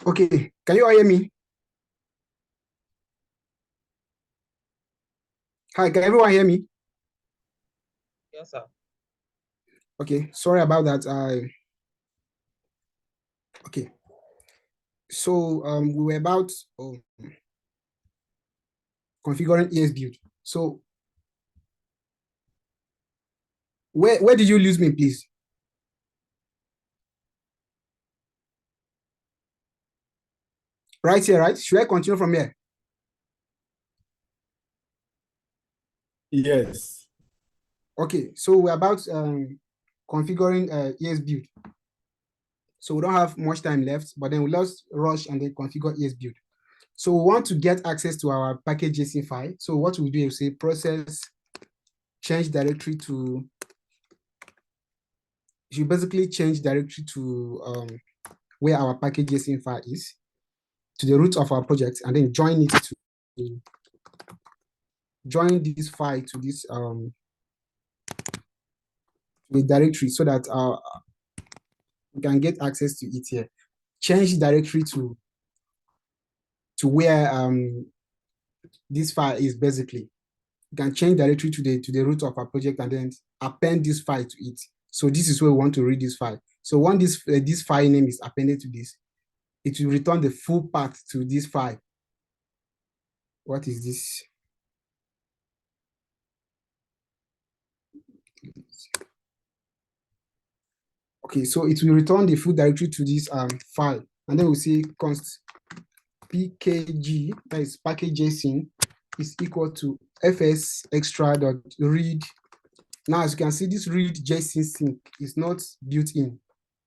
Okay, can you all hear me? Hi, can everyone hear me? Yes, sir. Okay, sorry about that. Okay, so we were about configuring ES build. So where did you lose me, please? Right here, right? Should I continue from here? Yes. Okay, so we're about configuring ES build. So we don't have much time left, but then let's rush and then configure ES build. So we want to get access to our package.json file. So what we do is say process change directory to, you basically change directory to where our package.json file is, to the root of our project, and then join it to join this file to this the directory so that we can get access to it here. Change directory to where this file is basically. You can change directory to the root of our project and then append this file to it. So this is where we want to read this file. So when this file name is appended to this, it will return the full path to this file. What is this? Okay, so it will return the full directory to this file, and then we'll say const pkg, that is package.json, is equal to fs extra dot read. Now, as you can see, this read JSON sync is not built in.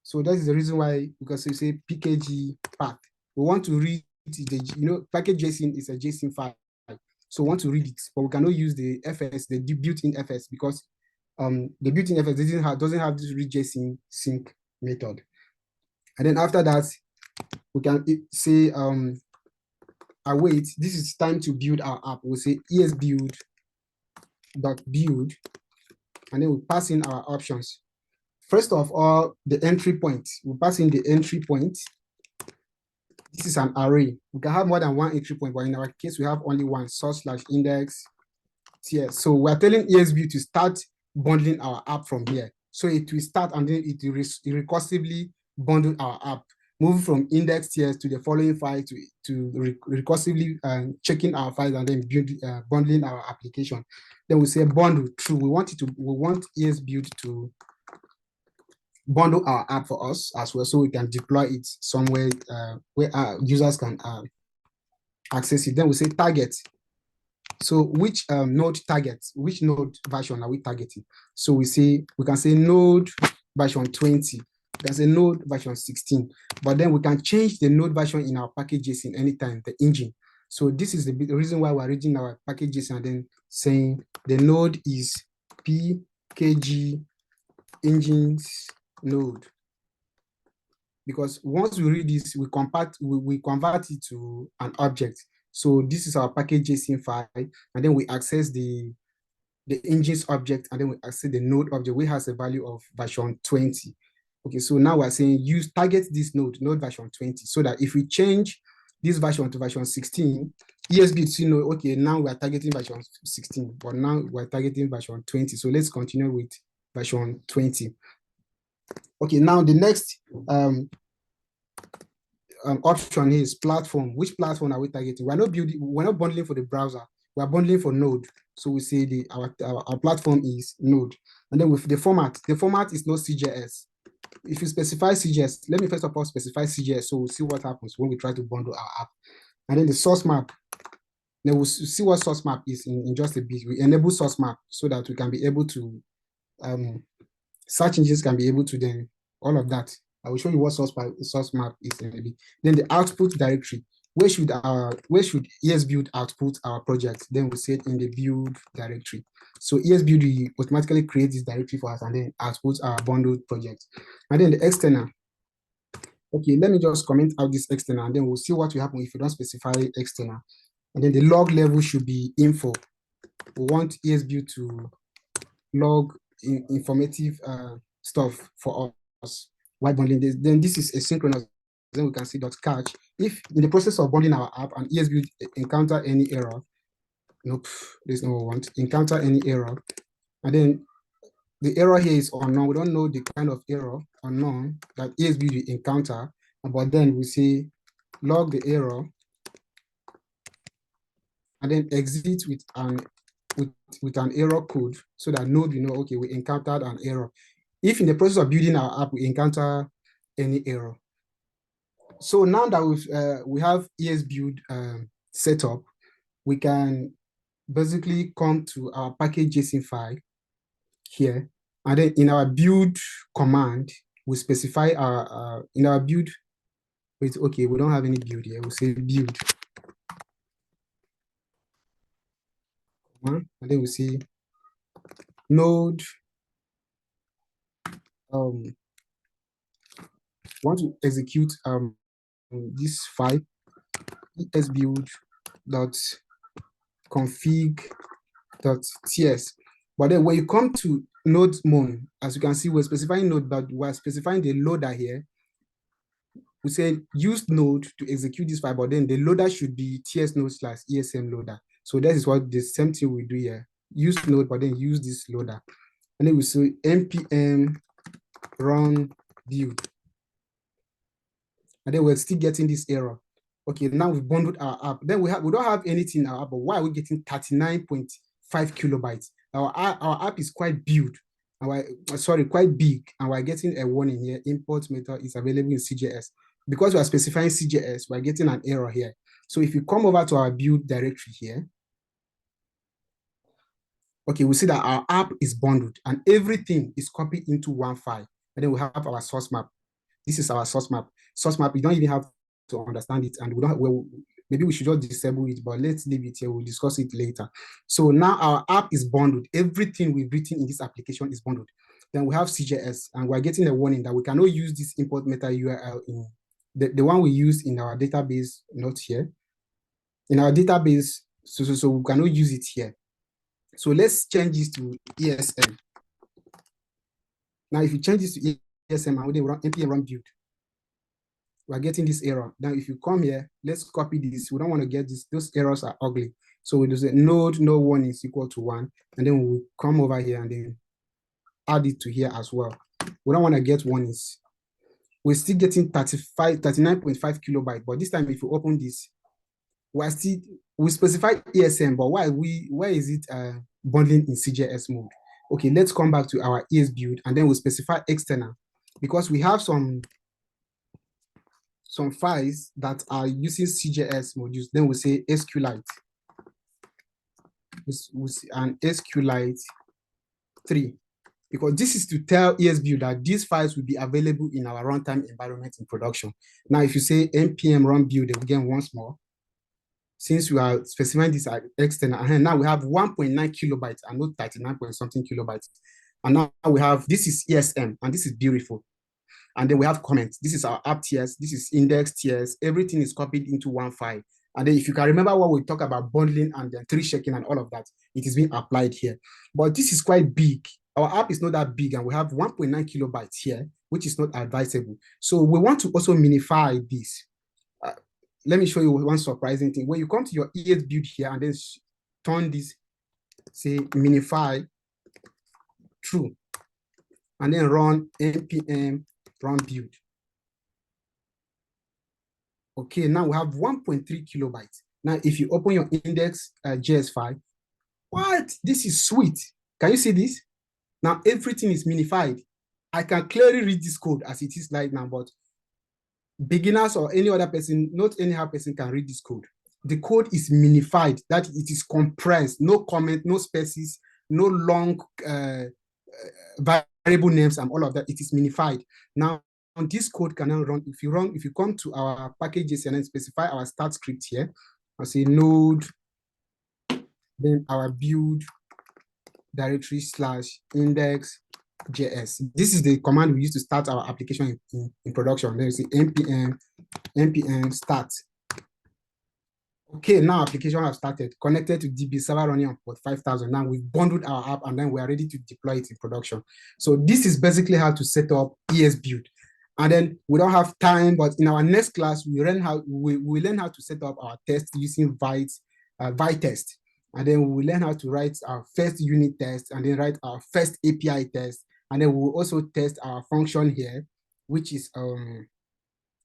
So that is the reason why, because you say pkg path. We want to read the, package.json is a JSON file. So we want to read it, but we cannot use the fs, the built-in fs, because the built-in fs doesn't have this read JSON sync method. And then after that, we can say await, this is time to build our app. We'll say esbuild.build, and then we pass in our options. First of all, the entry point. We pass in the entry point. This is an array. We can have more than one entry point, but in our case, we have only one, source/index TS. So we're telling ESB to start bundling our app from here. So it will start and then it will recursively bundle our app, moving from index TS to the following file to recursively checking our files and then bundling our application. Then we say bundle true. We want ESBuild to bundle our app for us as well, so we can deploy it somewhere where our users can access it. Then we say target. So which node target, which node version are we targeting? So we can say node version 20. We can say node version 16. But then we can change the node version in our package.json anytime, the engine. So this is the reason why we're reading our package.json and then saying the node is pkg engines node, because once we read this, we convert it to an object. So this is our package.json file, and then we access the engines object, and then we access the node object, which has a value of version 20. Okay, so now we're saying use target this node version 20, so that if we change this version to version 16, ESB know, okay, now we are targeting version 16, but now we're targeting version 20. So let's continue with version 20. Okay, now the next option is platform. Which platform are we targeting? We're not bundling for the browser. We're bundling for Node. So we say our platform is Node. And then with the format is not CJS. If you specify CJS, let me first of all specify CJS, so we'll see what happens when we try to bundle our app. And then the source map. Then we'll see what source map is in just a bit. We enable source map so that we can be able to search engines can be able to then all of that. I will show you what source map is in a bit. Then the output directory. Where should ESBuild output our project? Then we say it in the build directory. So ESBuild will automatically create this directory for us and then output our bundled project. And then the external. Okay, let me just comment out this external and then we'll see what will happen if you don't specify external. And then the log level should be info. We want ESBuild to log informative stuff for us while bundling this. Then this is asynchronous. then we can see .catch. If in the process of bundling our app and ESBuild encounter any error, nope, there's no one, encounter any error, and then the error here is unknown. We don't know the kind of error unknown that ESBuild will encounter, but then we say log the error and then exit with an error code so that Node will know, okay, we encountered an error. If in the process of building our app, we encounter any error. So now that we have ESBuild set up, we can basically come to our package.json file here. And then in our build command, we specify in our build, okay, we don't have any build here. We'll say build. And then we see node. Want to execute this file esbuild.config.ts. But then when you come to node mon, as you can see, we're specifying node, but we're specifying the loader here. We say use node to execute this file, but then the loader should be ts node/esm loader. So that is what the same thing we do here. Use node, but then use this loader. And then we say npm run build. And then we're still getting this error. Okay, now we've bundled our app. Then we don't have anything in our app, but why are we getting 39.5 kilobytes? Our app is quite big, quite big, and we're getting a warning here. Import method is available in CJS. Because we are specifying CJS, we're getting an error here. So if you come over to our build directory here, okay, we see that our app is bundled and everything is copied into one file. And then we have our source map. This is our source map. Source map, you don't even have to understand it, and maybe we should just disable it, but let's leave it here. We'll discuss it later. So now our app is bundled. Everything we've written in this application is bundled. Then we have CJS, and we're getting a warning that we cannot use this import meta URL in the one we use in our database, not here. In our database, so we cannot use it here. So let's change this to ESM. Now, if you change this to ESM and we run npm run build, we're getting this error. Now, if you come here, let's copy this. We don't want to get this. Those errors are ugly. So we do say node no one is equal to 1. And then we'll come over here and then add it to here as well. We don't want to get warnings. We're still getting 39.5 kilobytes. But this time, if you open this, we specify ESM, but why is it bundling in CJS mode? Okay, let's come back to our ESBuild and then we'll specify external because we have some files that are using CJS modules. Then we say SQLite. We see an SQLite 3 because this is to tell ESBuild that these files will be available in our runtime environment in production. Now, if you say npm run build again once more, since we are specifying this as external, and now we have 1.9 kilobytes and not 39 point something kilobytes. And now we have, this is ESM, and this is beautiful. And then we have comments. This is our app TS, this is index TS, everything is copied into one file. And then if you can remember what we talk about bundling and then tree shaking and all of that, it is being applied here. But this is quite big. Our app is not that big, and we have 1.9 kilobytes here, which is not advisable. So we want to also minify this. Let me show you one surprising thing. When you come to your ESBuild here and then turn this, say minify true, and then run npm run build. Okay, now we have 1.3 kilobytes. Now, if you open your index.js file, what? This is sweet. Can you see this? Now, everything is minified. I can clearly read this code as it is right now, but beginners or any other person, not anyhow person can read this code. The code is minified, that it is compressed, no comment, no spaces, no long variable names and all of that. It is minified. Now, this code can now run. If you come to our package.json and specify our start script here, I'll say node, then our build directory /index.js. This is the command we use to start our application in production. Then you say npm start. Okay, now application have started, connected to DB server running on port 5000. Now we've bundled our app and then we are ready to deploy it in production. So this is basically how to set up ESBuild. And then we don't have time, but in our next class, we learn how to set up our test using test. And then we learn how to write our first unit test and then write our first API test. And then we'll also test our function here, which is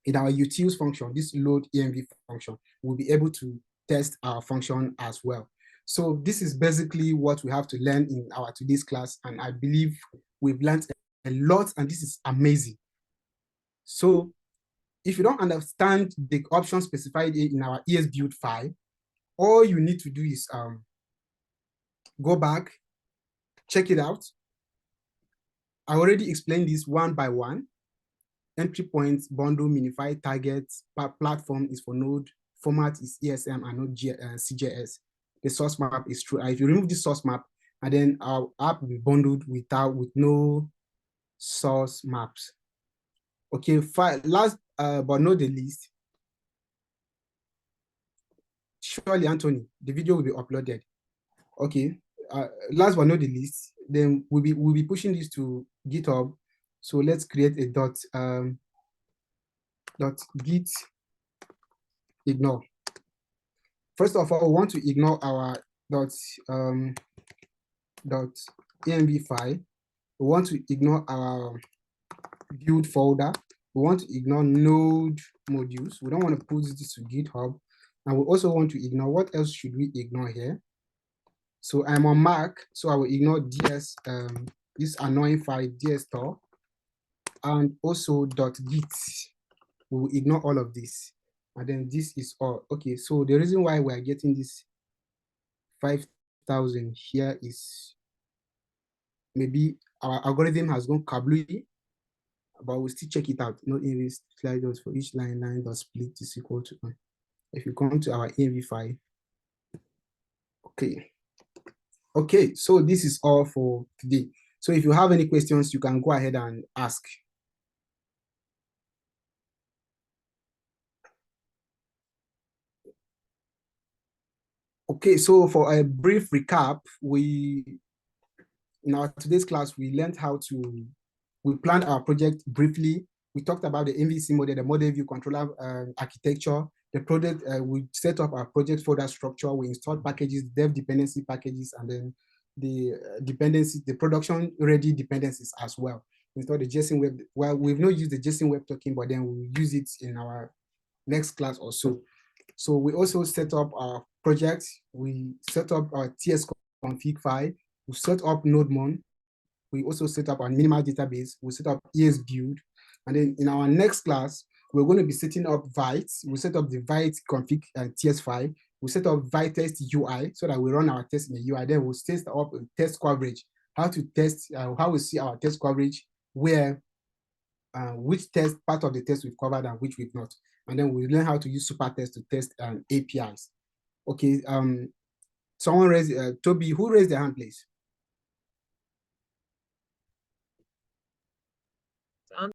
in our utils function, this load env function, we'll be able to test our function as well. So this is basically what we have to learn in our today's class. And I believe we've learned a lot, and this is amazing. So if you don't understand the options specified in our ESBuild file, all you need to do is go back, check it out. I already explained this one by one. Entry points, bundle, minify, target, platform is for Node, format is ESM and not CJS. The source map is true. If you remove the source map, and then our app will be bundled with no source maps. Okay, last but not the least, surely Anthony, the video will be uploaded. Okay, last but not the least, then we'll be pushing this to GitHub. So let's create a git ignore. First of all, we want to ignore our .env file. We want to ignore our build folder. We want to ignore node modules. We don't want to put this to GitHub. And we also want to ignore, what else should we ignore here? So I'm on Mac, so I will ignore ds, this annoying file, ds-store, and also .git. We will ignore all of this. And then this is all. Okay, so the reason why we are getting this 5,000 here is maybe our algorithm has gone kablooey, but we'll still check it out. No env sliders for each line dot split is equal to 1. If you come to our env file, okay, so this is all for today. So if you have any questions, you can go ahead and ask. Okay, so for a brief recap, in our today's class, we learned we planned our project briefly. We talked about the MVC model, the model view controller architecture, the project, we set up our project folder structure, we installed packages, dev dependency packages, and then the dependencies, the production ready dependencies as well. We installed the JSON web, well, we've not used the JSON web token, but then we'll use it in our next class or so. So we also set up our project, we set up our TS config file, we set up NodeMon, we also set up our minimal database, we set up ESBuild, and then in our next class, we're going to be setting up Vite. We set up the Vite config and TS file. We set up Vite test UI so that we run our test in the UI. Then we'll test up test coverage, how to test, how we see our test coverage, where which test part of the test we've covered and which we've not. And then we learn how to use super test to test APIs. Okay, someone raised, Toby, who raised their hand, please?